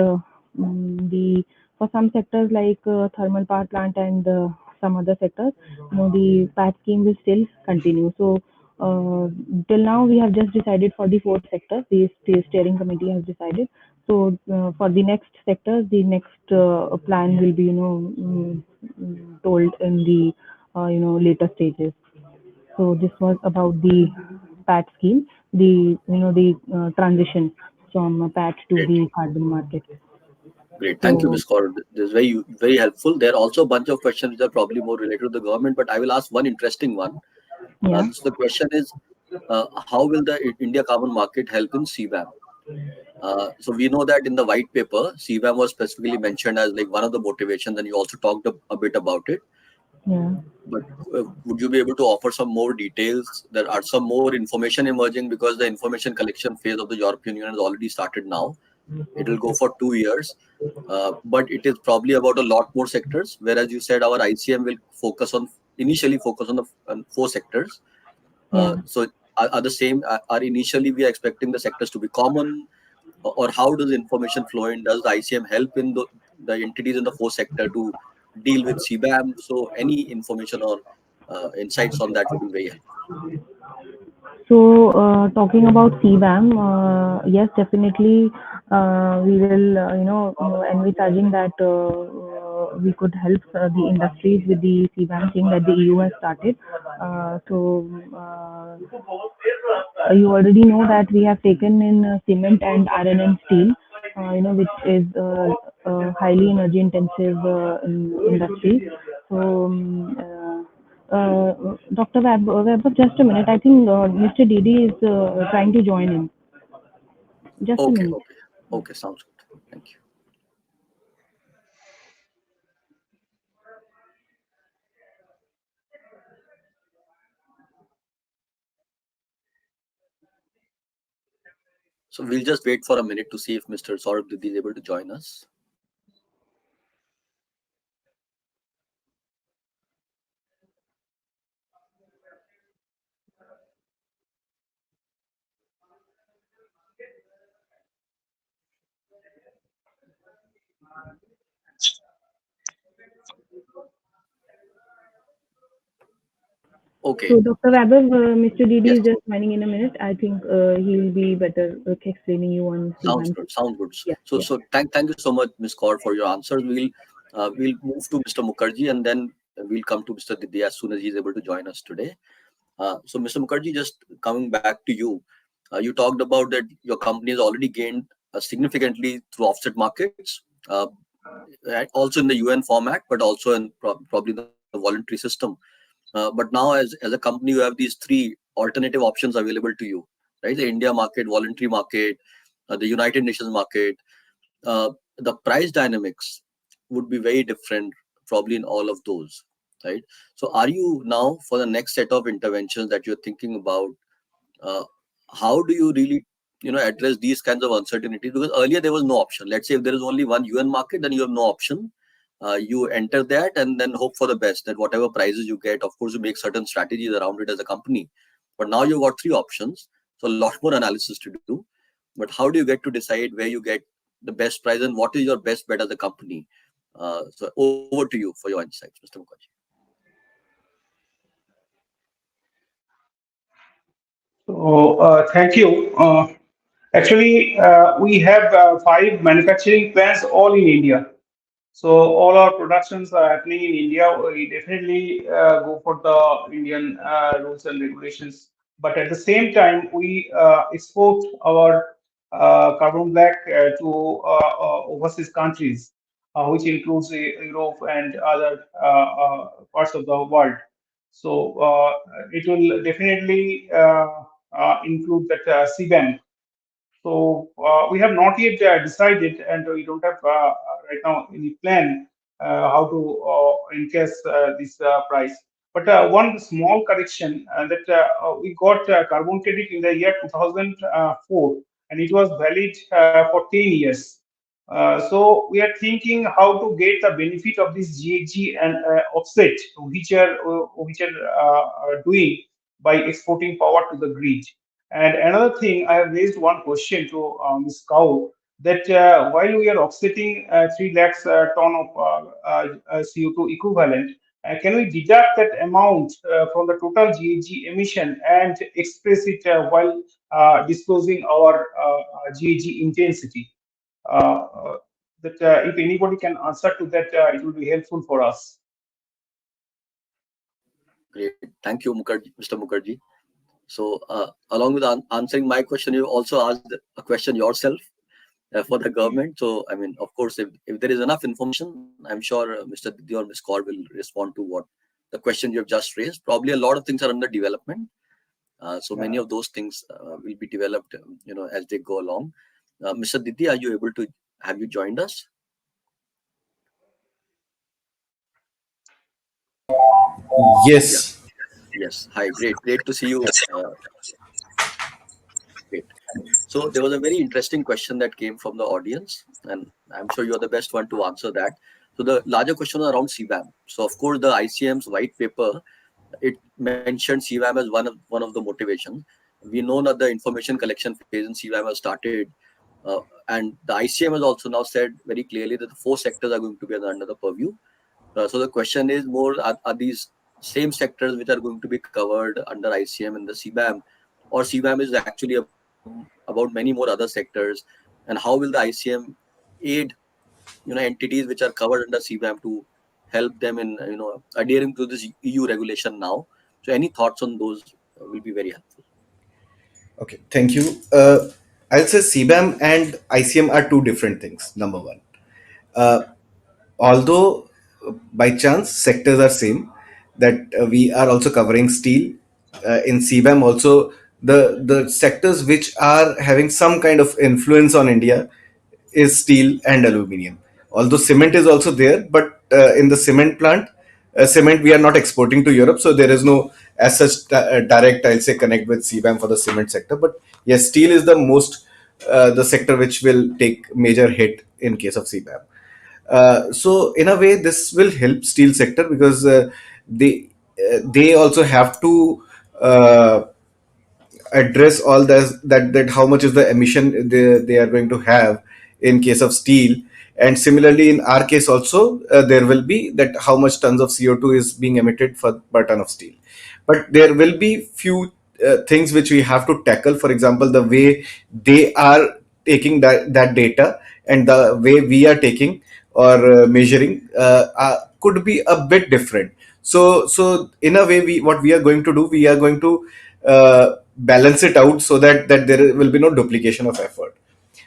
the for some sectors like thermal power plant and some other sectors, the PAT scheme will still continue. So till now we have just decided for the fourth sector. The steering committee has decided. So for the next sectors, the next plan will be told in the later stages. So this was about the PAT scheme, the transition from PAT to Great. the carbon market. Great. Thank you, So Ms. Kaur. This is very helpful. There are also a bunch of questions which are probably more related to the government, but I will ask one interesting one. yeah, So the question is, how will the India carbon market help in CBAM? So we know that in the white paper, CBAM was specifically mentioned as like one of the motivations, and you also talked a bit about it. yeah, But would you be able to offer some more details? There are some more information emerging because the information collection phase of the European Union has already started now. It will go for 2 years, but it is probably about a lot more sectors. Whereas you said our ICM will initially focus on the four sectors. yeah. So are the same? Are initially we are expecting the sectors to be common, or how does information flow in? Does the ICM help in the entities in the four sector to deal with CBAM? So any information or insights on that would be very helpful. So, talking about CBAM, yes, definitely, we will, envisaging that we could help the industries with the CBAM thing that the EU has started. You already know that we have taken in cement and iron and steel, which is highly energy intensive industry. So, Dr. Web, just a minute. I think Mr. Didi is trying to join in. Just a Okay, minute. okay, okay. Sounds good. Thank you. So we'll just wait for a minute to see if Mr. Saurabh Didi is able to join us. So, Okay. Dr. Webber, Mr. Didi Yes. is just joining in a minute. I think he'll be better explaining you on Sounds CBAM. good. Sounds good. Yeah, So, yeah. thank you so much, Ms. Kaur, for your answers. We'll move to Mr. Mukherjee, and then we'll come to Mr. Didi as soon as he's able to join us today. So, Mr. Mukherjee, just coming back to you, you talked about that your company has already gained significantly through offset markets, also in the UN format, but also in probably the voluntary system. But now, as a company, you have these three alternative options available to you, right? The India market, voluntary market, the United Nations market. The price dynamics would be very different, probably in all of those, right? So, are you now for the next set of interventions that you're thinking about? uh, how do you really address these kinds of uncertainties? Because earlier there was no option. Let's say if there is only one UN market, then you have no option. You enter that and then hope for the best, that whatever prizes you get, of course you make certain strategies around it as a company. But now you've got three options, so a lot more analysis to do. But how do you get to decide where you get the best prize, and what is your best bet as a company? So over to you for your insights, Mr. Mukherjee. So, thank you. Actually, we have five manufacturing plants all in India. So all our productions are happening in India. We definitely go for the Indian rules and regulations. But at the same time, we export our carbon black to overseas countries, which includes Europe and other parts of the world. So it will definitely include that CBAM. So we have not yet decided, and we don't have right now any plan how to encase this price. But one small correction that we got carbon credit in the year 2004, and it was valid for 10 years. So we are thinking how to get the benefit of this GHG and offset, which are doing by exporting power to the grid. And another thing, I have raised one question to Ms. Cow that while we are offsetting 3 lakhs ton of CO2 equivalent, can we deduct that amount from the total GHG emission and express it while disclosing our GHG intensity? That if anybody can answer to that, it will be helpful for us. Great. Thank you, Mr. Mukherjee. So, along with answering my question, you also asked a question yourself for the government. So, I mean, of course, if there is enough information, I'm sure Mr. Didi or Ms. Kaur will respond to what the question you have just raised. Probably a lot of things are under development. So many Yeah. of those things will be developed, as they go along. Mr. Didi, are you able to have you joined us? Yeah. Yes. Yes. Hi. Great to see you. Great. So there was a very interesting question that came from the audience, and I'm sure you're the best one to answer that. So the larger question was around CBAM. So of course, the ICM's white paper, it mentioned CBAM as one of the motivations. We know that the information collection phase in CBAM has started, and the ICM has also now said very clearly that the four sectors are going to be under the purview. So the question is more: are these same sectors which are going to be covered under ICM and the CBAM, or CBAM is actually about many more other sectors, and how will the ICM aid entities which are covered under CBAM to help them in adhering to this EU regulation now? So any thoughts on those will be very helpful. Okay. Thank you. I'll say CBAM and ICM are two different things. Number one, uh, although by chance sectors are same, that we are also covering steel in CBAM. Also, the sectors which are having some kind of influence on India is steel and aluminium. Although cement is also there, but in the cement plant, cement we are not exporting to Europe, so there is no as such direct, I'll say, connect with CBAM for the cement sector. But yes, steel is the most the sector which will take major hit in case of CBAM. So in a way, this will help steel sector because they also have to uh, address all that how much is the emission they are going to have in case of steel. And similarly in our case also, there will be that how much tons of CO2 is being emitted for per ton of steel. But there will be few things which we have to tackle. For example, the way they are taking that data and the way we are taking or measuring could be a bit different. So in a way, we what we are going to do, we are going to balance it out so that there will be no duplication of effort.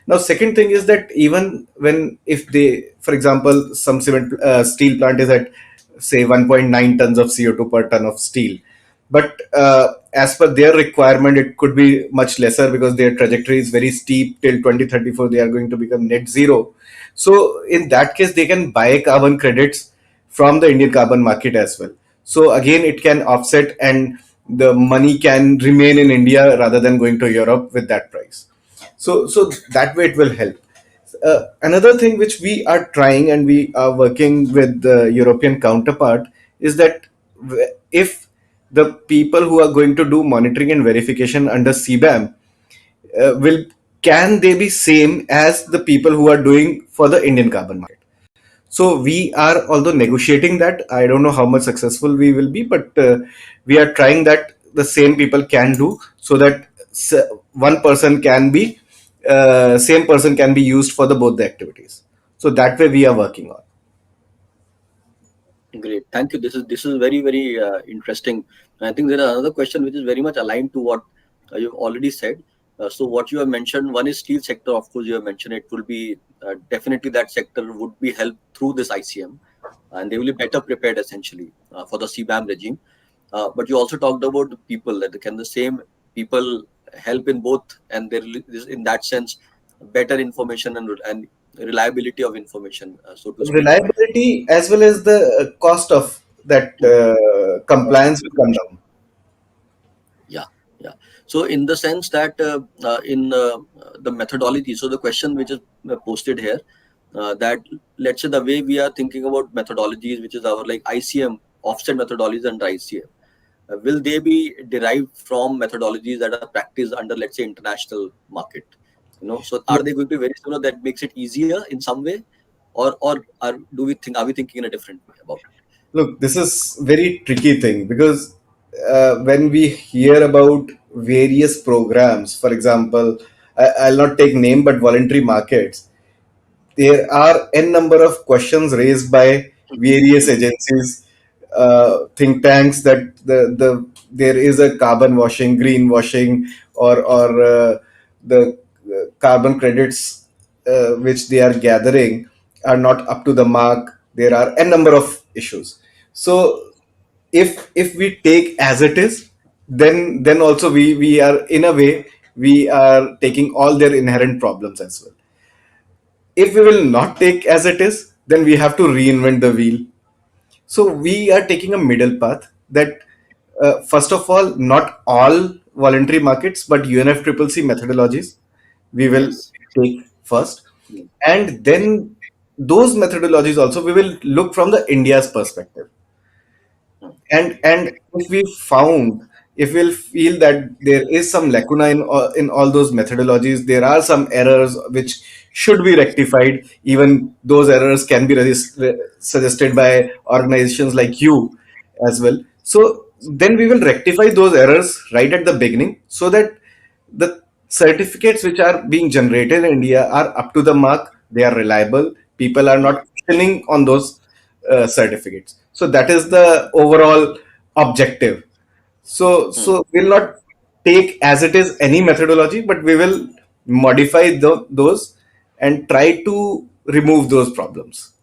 Now, second thing is that even when if they, for example, some cement steel plant is at say 1.9 tons of CO2 per ton of steel, but as per their requirement, it could be much lesser because their trajectory is very steep. Till 2034 they are going to become net zero. So in that case, they can buy carbon credits from the Indian carbon market as well. So again, it can offset and the money can remain in India rather than going to Europe with that price. So that way it will help. Another thing which we are trying and we are working with the European counterpart is that if the people who are going to do monitoring and verification under CBAM will can they be same as the people who are doing for the Indian carbon market. So we are although negotiating that. I don't know how much successful we will be, but we are trying that the same people can do so that one person can be same person can be used for the both the activities. So that way we are working on. Great, thank you. This is very very interesting. I think there is another question which is very much aligned to what you've already said. So what you have mentioned, one is steel sector. Of course, you have mentioned it will be definitely that sector would be helped through this ICM, and they will be better prepared essentially for the CBAM regime. But you also talked about the people that can the same people help in both, and there is in that sense better information and reliability of information, so to speak. Reliability as well as the cost of that compliance will come down. Yeah, yeah. So in the sense that in the methodology, so the question which is posted here, that let's say the way we are thinking about methodologies, which is our like ICM offset methodologies under ICM, will they be derived from methodologies that are practiced under, let's say, international market? So are they going to be very similar that makes it easier in some way, or are we thinking in a different way about it? Look, this is very tricky thing because when we hear about various programs, for example, I'll not take name, but voluntary markets, there are n number of questions raised by various Hmm, agencies, think tanks, that the there is a carbon washing, green washing, or the carbon credits which they are gathering are not up to the mark. There are n number of issues. So if we take as it is, then also we are in a way we are taking all their inherent problems as well. If we will not take as it is, then we have to reinvent the wheel. So we are taking a middle path that, first of all, not all voluntary markets, but UNFCCC methodologies we will yes. take first, Hmm, and then those methodologies also we will look from the India's perspective. hmm, And if we found, if we'll feel that there is some lacuna in all those methodologies, there are some errors which should be rectified. Even those errors can be suggested by organizations like you as well. So then we will rectify those errors right at the beginning, so that the certificates which are being generated in India are up to the mark, they are reliable, people are hmm, not questioning on those certificates. So that is the overall objective. So hmm. we'll not take as it is any methodology, but we will modify those and try to remove those problems.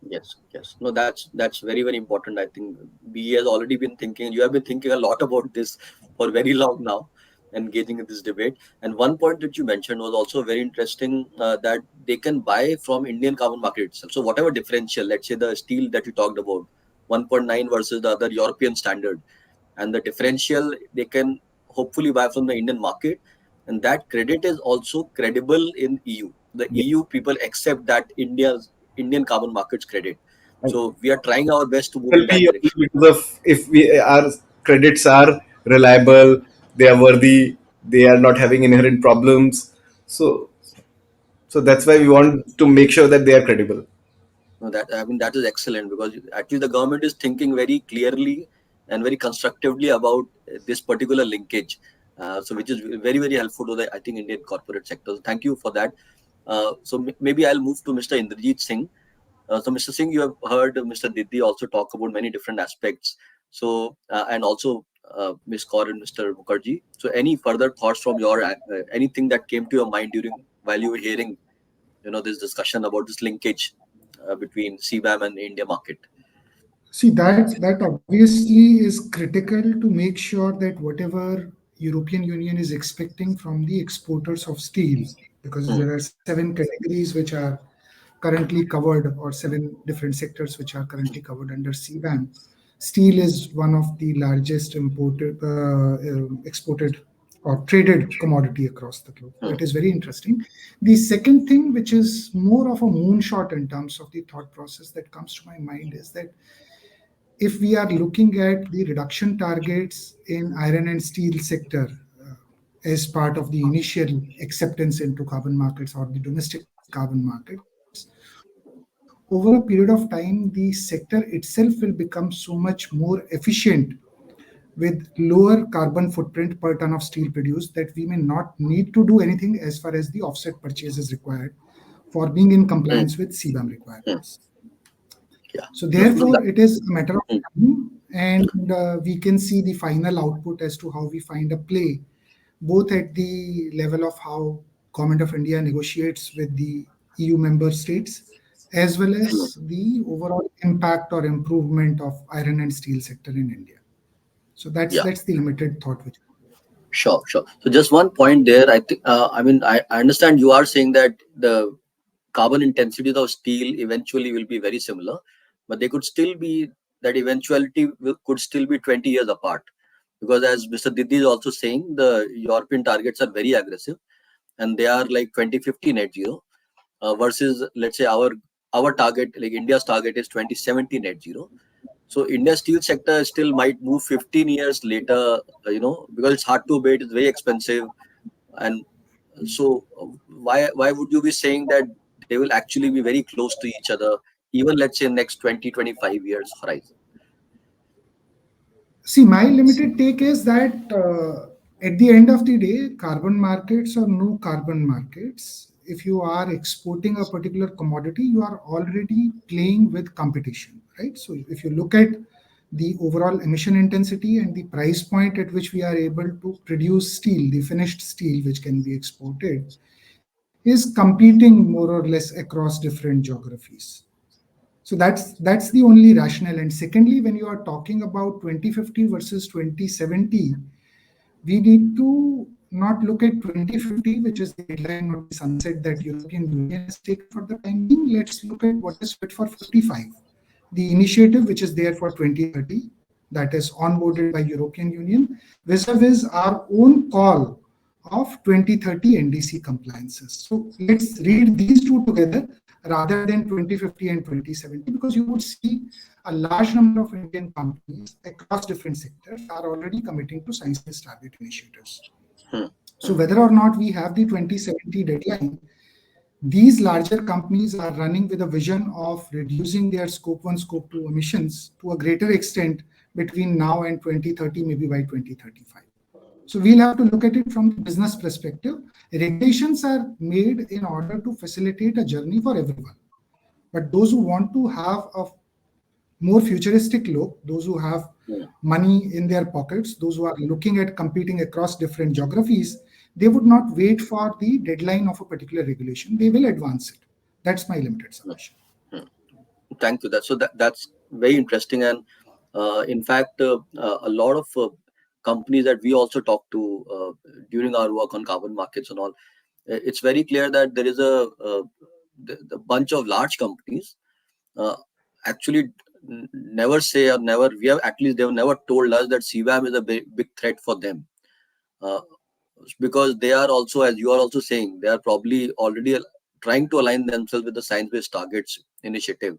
Yes, yes. No, that's very, very important. I think BE has already been thinking, you have been thinking a lot about this for very long now, engaging in this debate. And one point that you mentioned was also very interesting, that they can buy from Indian carbon market itself. So whatever differential, let's say the steel that you talked about, 1.9 versus the other European standard, and the differential they can hopefully buy from the Indian market, and that credit is also credible in EU. The Yeah. EU people accept that Indian carbon markets credit. And So we are trying our best to move will in that be only direction. because of if we our credits are reliable, they are worthy, they are not having inherent problems. So that's why we want to make sure that they are credible. No, that I mean that is excellent because actually the government is thinking very clearly and very constructively about this particular linkage. So which is very very helpful to the I think Indian corporate sector. So thank you for that. Maybe I'll move to Mr. Indrajit Singh. So, Mr. Singh, you have heard Mr. Diddi also talk about many different aspects. So, and also Ms. Kaur and Mr. Mukherjee. So, any further thoughts from your anything that came to your mind during while you were hearing, this discussion about this linkage between CBAM and the India market? See, that obviously is critical to make sure that whatever European Union is expecting from the exporters of steel, because Hmm, there are seven categories which are currently covered, or seven different sectors which are currently covered under CBAM. Steel is one of the largest exported or traded commodity across the globe. So hmm, it is very interesting. The second thing, which is more of a moonshot in terms of the thought process that comes to my mind, is that if we are looking at the reduction targets in iron and steel sector as part of the initial acceptance into carbon markets or the domestic carbon markets, over a period of time, the sector itself will become so much more efficient with lower carbon footprint per ton of steel produced that we may not need to do anything as far as the offset purchase is required for being in hmm, compliance with CBAM hmm. requirements. Yeah. So No, no, therefore, it is a matter of mm, time, and we can see the final output as to how we find a play, both at the level of how Government of India negotiates with the EU member states, as well mm. as the overall impact or improvement of iron and steel sector in India. So Yeah. that's the limited thought which. Sure, sure. So just one point there. I think, I mean, I understand you are saying that the carbon intensity of steel eventually will be very similar, but they could still be that eventuality could still be 20 years apart. Because as Mr. Didi is also saying, the European targets are very aggressive and they are like 2050 net zero versus let's say our target, like India's target is 2070 net zero. So India's steel sector still might move 15 years later, because it's hard to abate, it's very expensive. And so why would you be saying that they will actually be very close to each other, even let's say next 20-25 years horizon? See, my limited take is that at the end of the day, carbon markets or no carbon markets, if you are exporting a particular commodity, you are already playing with competition, right? So if you look at the overall emission intensity and the price point at which we are able to produce steel, the finished steel which can be exported, is competing more or less across different geographies. So that's the only rationale. And secondly, when you are talking about 2050 versus 2070, we need to not look at 2050, which is the deadline or the sunset that European Union has taken for the time being. Let's look at what is fit for 55. The initiative which is there for 2030, that is onboarded by European Union, vis-a-vis our own call of 2030 NDC compliances. So let's read these two together rather than 2050 and 2070, because you would see a large number of Indian companies across different sectors are already committing to science-based target initiatives. Hmm, So whether or not we have the 2070 deadline, these larger companies are running with a vision of reducing their scope 1, scope 2 emissions to a greater extent between now and 2030, maybe by 2035. So we'll have to look at it from the business perspective. Regulations are made in order to facilitate a journey for everyone. But those who want to have a more futuristic look, those who have hmm. money in their pockets, those who are looking at competing across different geographies, they would not wait for the deadline of a particular regulation. They will advance it. That's my limited submission. Hmm. Thank you. That's very interesting. And in fact, a lot of companies that we also talk to during our work on carbon markets and all, it's very clear that there is the bunch of large companies uh, actually never say, or never, we have, at least they have never told us that CBAM is a big threat for them. Uh, because they are also, as you are also saying, they are probably already trying to align themselves with the Science Based Targets initiative,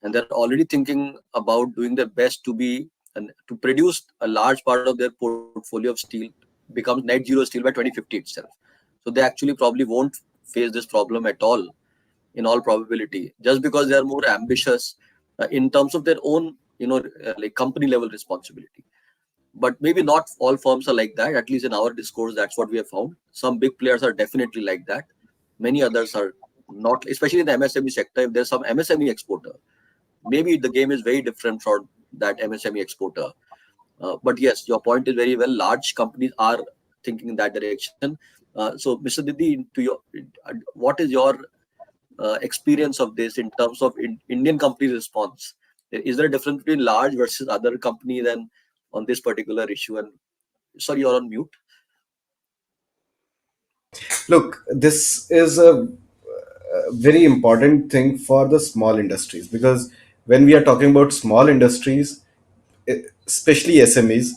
and they're already thinking about doing their best to be and to produce a large part of their portfolio of steel becomes net zero steel by 2050 itself. So they actually probably won't face this problem at all, in all probability, just because they are more ambitious in terms of their own, like company level responsibility. But maybe not all firms are like that. At least in our discourse, that's what we have found. Some big players are definitely like that. Many others are not, especially in the MSME sector. If there's some MSME exporter, maybe the game is very different for that MSME exporter. But yes, your point is very well. Large companies are thinking in that direction. So, Mr. Didi, what is your experience of this in terms of Indian companies' response? Is there a difference between large versus other companies and on this particular issue? And sorry, you're on mute. Look, this is a very important thing for the small industries, because when we are talking about small industries, especially SMEs,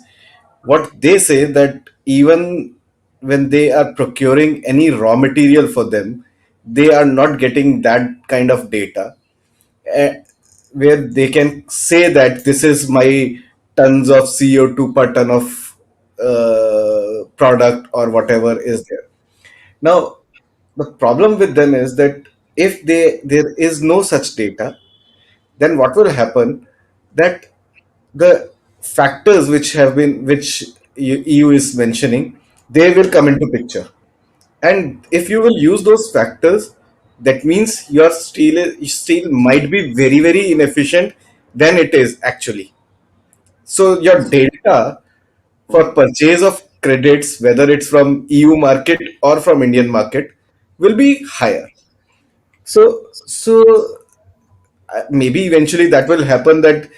what they say that even when they are procuring any raw material for them, they are not getting that kind of data, uh, where they can say that this is my tons of CO2 per ton of product or whatever is there. Now, the problem with them is that if there is no such data, then what will happen, that the factors which EU is mentioning, they will come into picture. And if you will use those factors, that means your steel might be very, very inefficient than it is actually. So your data for Hmm. purchase of credits, whether it's from EU market or from Indian market, will be higher. So maybe eventually that will happen, that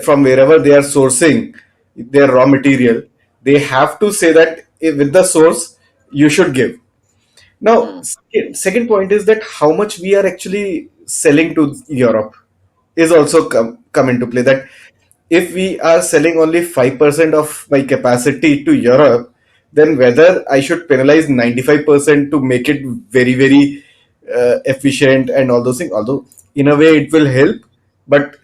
from wherever they are sourcing their raw material, they have to say that with the source you should give. Now, Hmm. second point is that how much we are actually selling to Europe is also come into play. That if we are selling only 5% of my capacity to Europe, then whether I should penalize 95% to make it very, very efficient and all those things. Although in a way it will help, but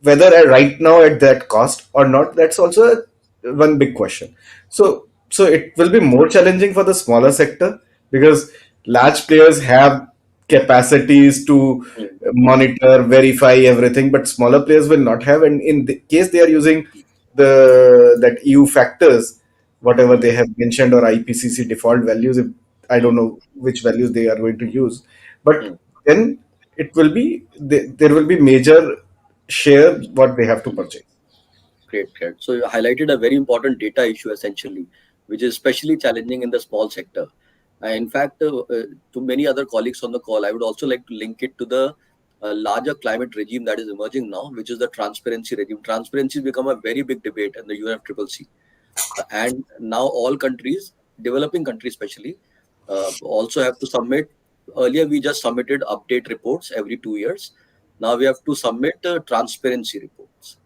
whether right now at that cost or not, that's also one big question. So it will be more challenging for the smaller sector, because large players have capacities to Hmm. monitor, verify everything, but smaller players will not have. And in the case they are using that EU factors, whatever Hmm. they have mentioned, or IPCC default values, if I don't Hmm. know which values they are going to use, but Hmm. then it will be there will be major share what they have to Hmm. purchase. Great, great. So you highlighted a very important data issue essentially, which is especially challenging in the small sector. In fact, to many other colleagues on the call, I would also like to link it to the larger climate regime that is emerging now, which is the transparency regime. Transparency has become a very big debate in the UNFCCC. And now all countries, developing countries especially, also have to submit. Earlier, we just submitted update reports every 2 years. Now we have to submit transparency reports,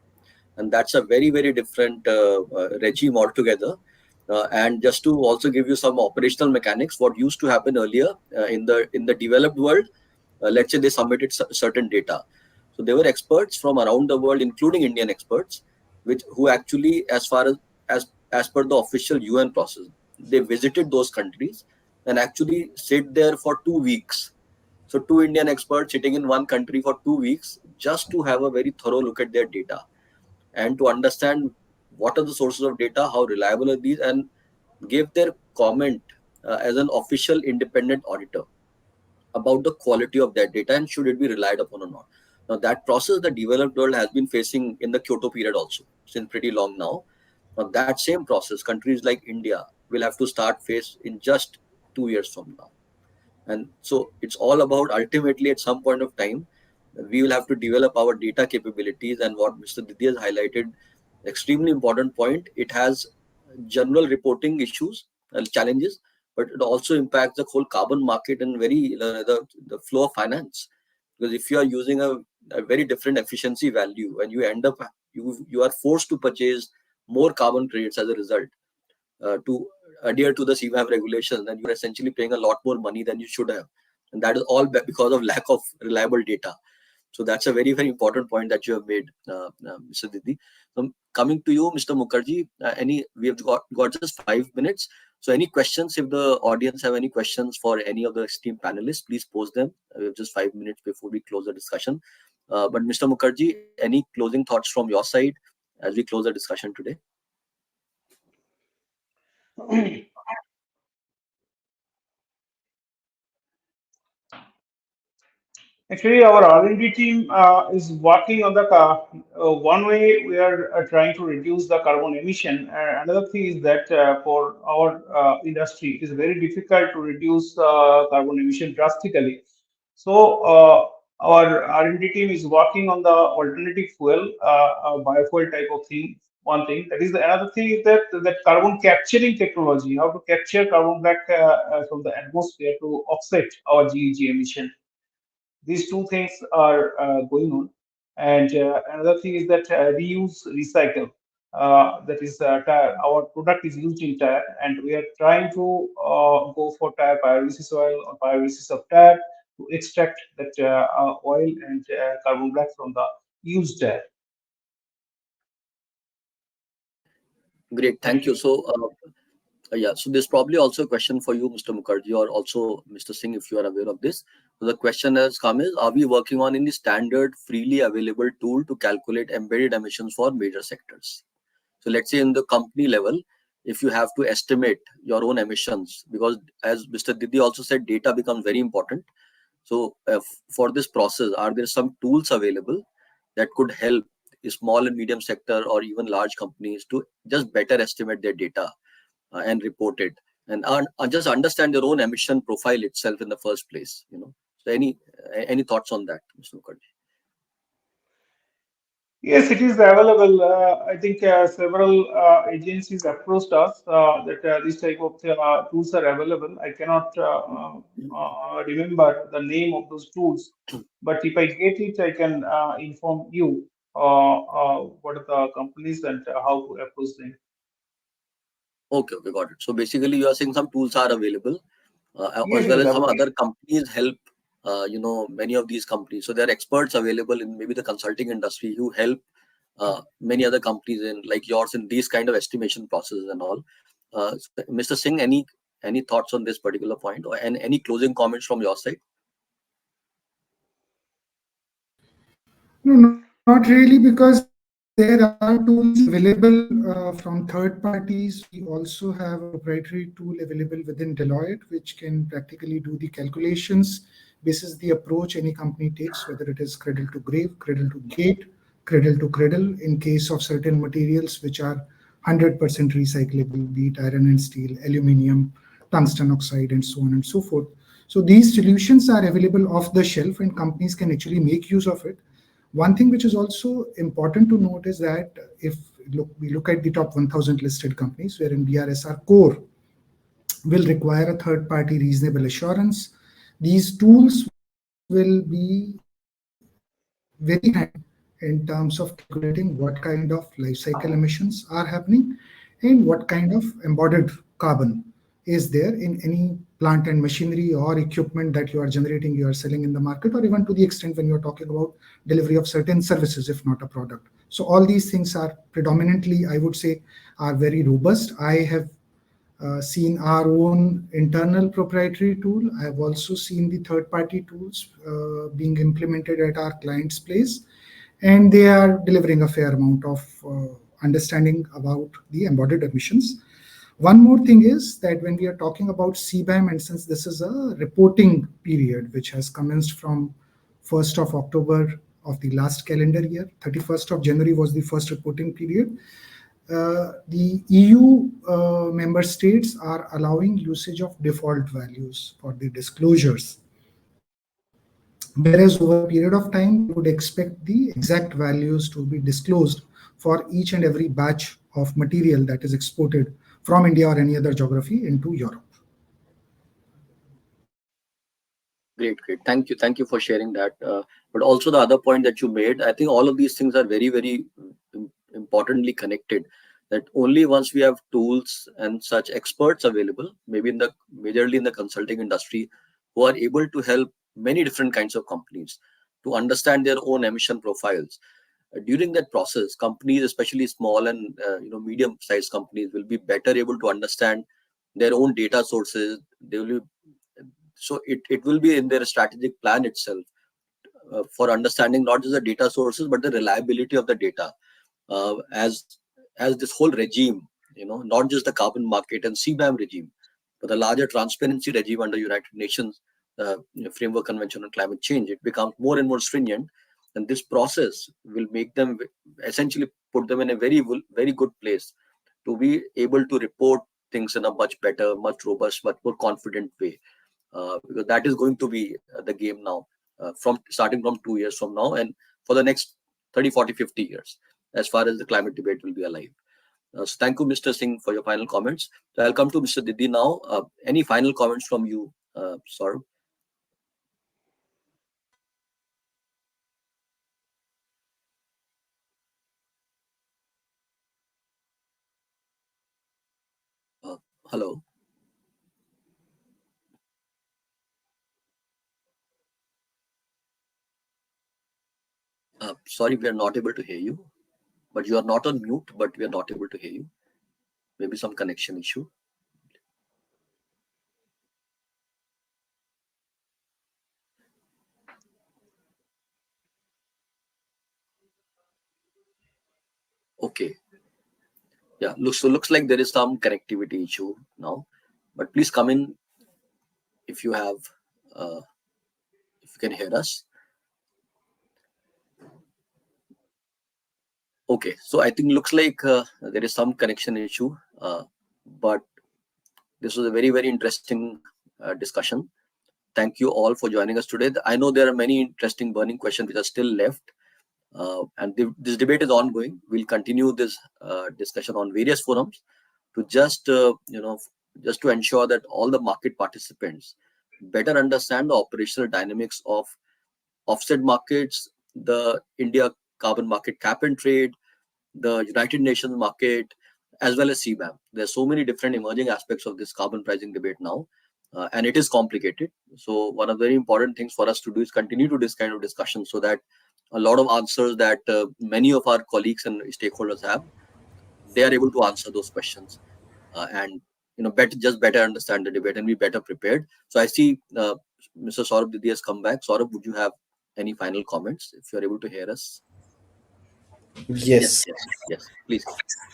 and that's a very very different regime altogether. And just to also give you some operational mechanics, what used to happen earlier in the developed world, let's say they submitted certain data, so there were experts from around the world, including Indian experts, which who actually, as far as per the official UN process, they visited those countries and actually sit there for 2 weeks. So two Indian experts sitting in one country for 2 weeks just to have a very thorough look at their data and to understand what are the sources of data, how reliable are these, and give their comment as an official independent auditor about the quality of that data and should it be relied upon or not. Now, that process the developed world has been facing in the Kyoto period also since pretty long now. Now, that same process, countries like India will have to start face in just 2 years from now. And so it's all about ultimately at some point of time, we will have to develop our data capabilities. And what Mr. Didi has highlighted, extremely important point, it has general reporting issues and challenges, but it also impacts the whole carbon market and the flow of finance. Because if you are using a very different efficiency value and you end up you are forced to purchase more carbon credits as a result, to adhere to the CBAM regulations, and you're essentially paying a lot more money than you should have. And that is all because of lack of reliable data. So that's a very, very important point that you have made, Mr. Didi. Coming to you, Mr. Mukherjee, we have got just 5 minutes. So any questions, if the audience have any questions for any of the esteemed panelists, please post them. We have just 5 minutes before we close the discussion. But Mr. Mukherjee, any closing thoughts from your side as we close the discussion today? Actually, our R&D team is working on the one way we are trying to reduce the carbon emission. Another thing is that for our industry, it is very difficult to reduce carbon emission drastically. So our R&D team is working on the alternative fuel, biofuel type of thing. One thing that is another thing is that carbon capturing technology, how to capture carbon black from the atmosphere to offset our GHG emission. These two things are going on. And another thing is that reuse, recycle. That is, our product is used in tire, and we are trying to go for tire pyrolysis oil or pyrolysis of tire to extract that oil and carbon black from the used tire. Great, Thank thank you. you. So, yeah, so there's probably also a question for you, Mr. Mukherjee, or also Mr. Singh, if you are aware of this. So the question has come is, are we working on any standard freely available tool to calculate embedded emissions for major sectors? So let's say in the company level, if you have to estimate your own emissions, because as Mr. Didi also said, data becomes very important. So for this process, are there some tools available that could help a small and medium sector or even large companies to just better estimate their data and report it, and just understand their own emission profile itself in the first place? So any thoughts on that, Mr. Mukherjee? Yes, it is available. I think several agencies approached us that this type of tools are available. I cannot remember the name of those tools, but if I get it, I can inform you what are the companies and how to approach them. Okay, got it. So basically, you are saying some tools are available, Yes, as it well is as some available. other companies help. Many of these companies. So there are experts available in maybe the consulting industry who help many other companies in like yours in these kind of estimation processes and all. So Mr. Singh, any thoughts on this particular point, or and any closing comments from your side? No, not really, because there are tools available from third parties. We also have a proprietary tool available within Deloitte, which can practically do the calculations. This is the approach any company takes, whether it is cradle to grave, cradle to gate, cradle to cradle, in case of certain materials which are 100% recyclable, be it iron and steel, aluminium, tungsten oxide, and so on and so forth. So these solutions are available off the shelf, and companies can actually make use of it. One thing which is also important to note is that if we look at the top 1,000 listed companies, wherein BRSR core will require a third party reasonable assurance, these tools will be very handy in terms of calculating what kind of life cycle emissions are happening and what kind of embodied carbon is there in any plant and machinery or equipment that you are generating, you are selling in the market, or even to the extent when you are talking about delivery of certain services, if not a product. So all these things are predominantly, I would say, are very robust. I have seen our own internal proprietary tool. I have also seen the third party tools being implemented at our client's place, and they are delivering a fair amount of understanding about the embodied emissions. One more thing is that when we are talking about CBAM, and since this is a reporting period which has commenced from 1st of October of the last calendar year, 31st of January was the first reporting period. The EU member states are allowing usage of default values for the disclosures. Whereas over a period of time, we would expect the exact values to be disclosed for each and every batch of material that is exported from India or any other geography into Europe. Great. Thank you for sharing that. But also the other point that you made, I think all of these things are very importantly connected. That only once we have tools and such experts available, maybe majorly in the consulting industry, who are able to help many different kinds of companies to understand their own emission profiles. During that process, companies, especially small and medium-sized companies, will be better able to understand their own data sources. They will be, so it will be in their strategic plan itself for understanding not just the data sources but the reliability of the data, as this whole regime, not just the carbon market and CBAM regime, but the larger transparency regime under United Nations Framework Convention on Climate Change, it becomes more and more stringent, and this process will make them essentially put them in a very good place to be able to report things in a much better, much robust, much more confident way, because that is going to be the game now, from starting from 2 years from now and for the next 30, 40, 50 years, as far as the climate debate will be alive. So thank you, Mr. Singh, for your final comments. So I'll come to Mr. Didi now. Any final comments from you, Saurabh? Hello. Sorry, we are not able to hear you, but you are not on mute, but we are not able to hear you. Maybe some connection issue. Okay. Yeah, looks like there is some connectivity issue now, but please come in if you have, uh, if you can hear us. Okay, so I think looks like there is some connection issue, but this was a very interesting discussion. Thank you all for joining us today. I know there are many interesting burning questions which are still left, and this debate is ongoing. We'll continue this discussion on various forums to just just to ensure that all the market participants better understand the operational dynamics of offset markets, the India carbon market cap and trade, the United Nations market, as well as CBAM. There are so many different emerging aspects of this carbon pricing debate now, and it is complicated. So one of the very important things for us to do is continue to this kind of discussion so that a lot of answers that many of our colleagues and stakeholders have, they are able to answer those questions, and better understand the debate and be better prepared. So I see Mr. Saurabh Didi has come back. Saurabh, would you have any final comments if you are able to hear us? Yes, Yes. yes, please.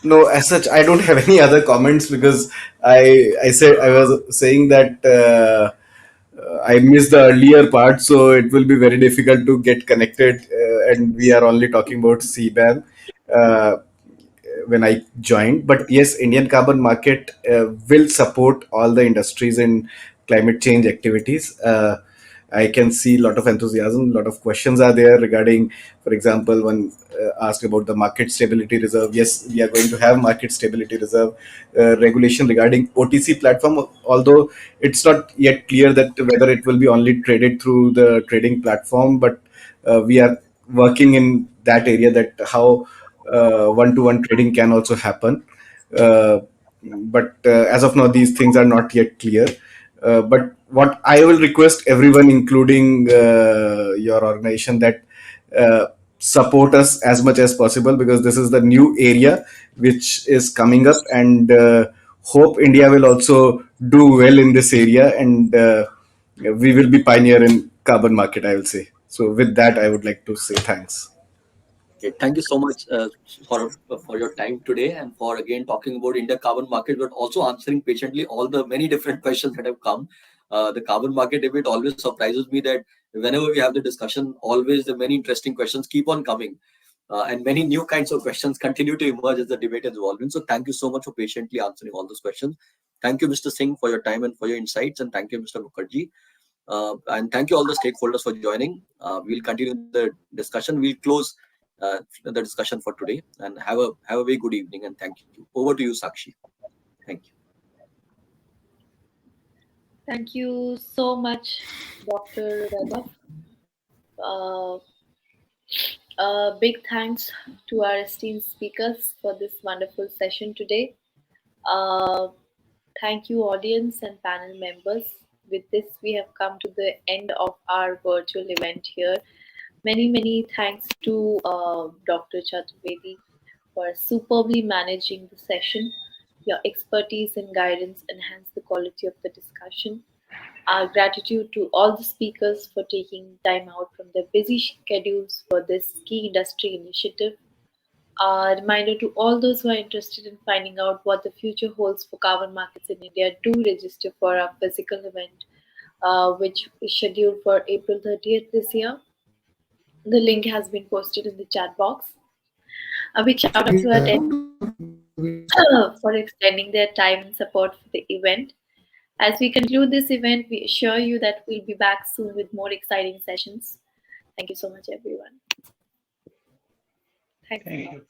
No, as such, I don't have any other comments because I said I was saying that I missed the earlier part, so it will be very difficult to get connected, and we are only talking about CBAM. Uh, when I joined. But yes, Indian carbon market will support all the industries in climate change activities. I can see a lot of enthusiasm, a lot of questions are there regarding, for example, one asked about the market stability reserve. Yes, we are going to have market stability reserve regulation regarding OTC platform, although it's not yet clear that whether it will be only traded through the trading platform, but we are working in that area, that how one-to-one trading can also happen. Uh, but as of now, these things are not yet clear. But what I will request everyone, including your organization, that uh, support us as much as possible, because this is the new area which is coming up, and hope India will also do well in this area, and we will be pioneer in carbon market, I will say. So with that, I would like to say thanks. Okay, thank you so much for your time today and for again talking about India carbon market, but also answering patiently all the many different questions that have come. The carbon market debate always surprises me that whenever we have the discussion, always the many interesting questions keep on coming, and many new kinds of questions continue to emerge as the debate is evolving. So thank you so much for patiently answering all those questions. Thank you, Mr. Singh, for your time and for your insights, and thank you, Mr. Mukherjee. And thank you all the stakeholders for joining. We'll continue the discussion. We'll close the discussion for today, and have a very good evening. And thank you. Over to you, Sakshi. Thank you. Thank you so much, Dr. Vaibhav. Uh, big thanks to our esteemed speakers for this wonderful session today. Uh, Thank you, audience and panel members. With this, we have come to the end of our virtual event here. Many thanks to Dr. Chaturvedi for superbly managing the session. Your expertise and guidance enhance the quality of the discussion. Our gratitude to all the speakers for taking time out from their busy schedules for this key industry initiative. A reminder to all those who are interested in finding out what the future holds for carbon markets in India, do register for our physical event, which is scheduled for April 30th this year. The link has been posted in the chat box. A big shout out to our for extending their time and support for the event. As we conclude this event, we assure you that we'll be back soon with more exciting sessions. Thank you so much, everyone. Thanks a Thank lot. you.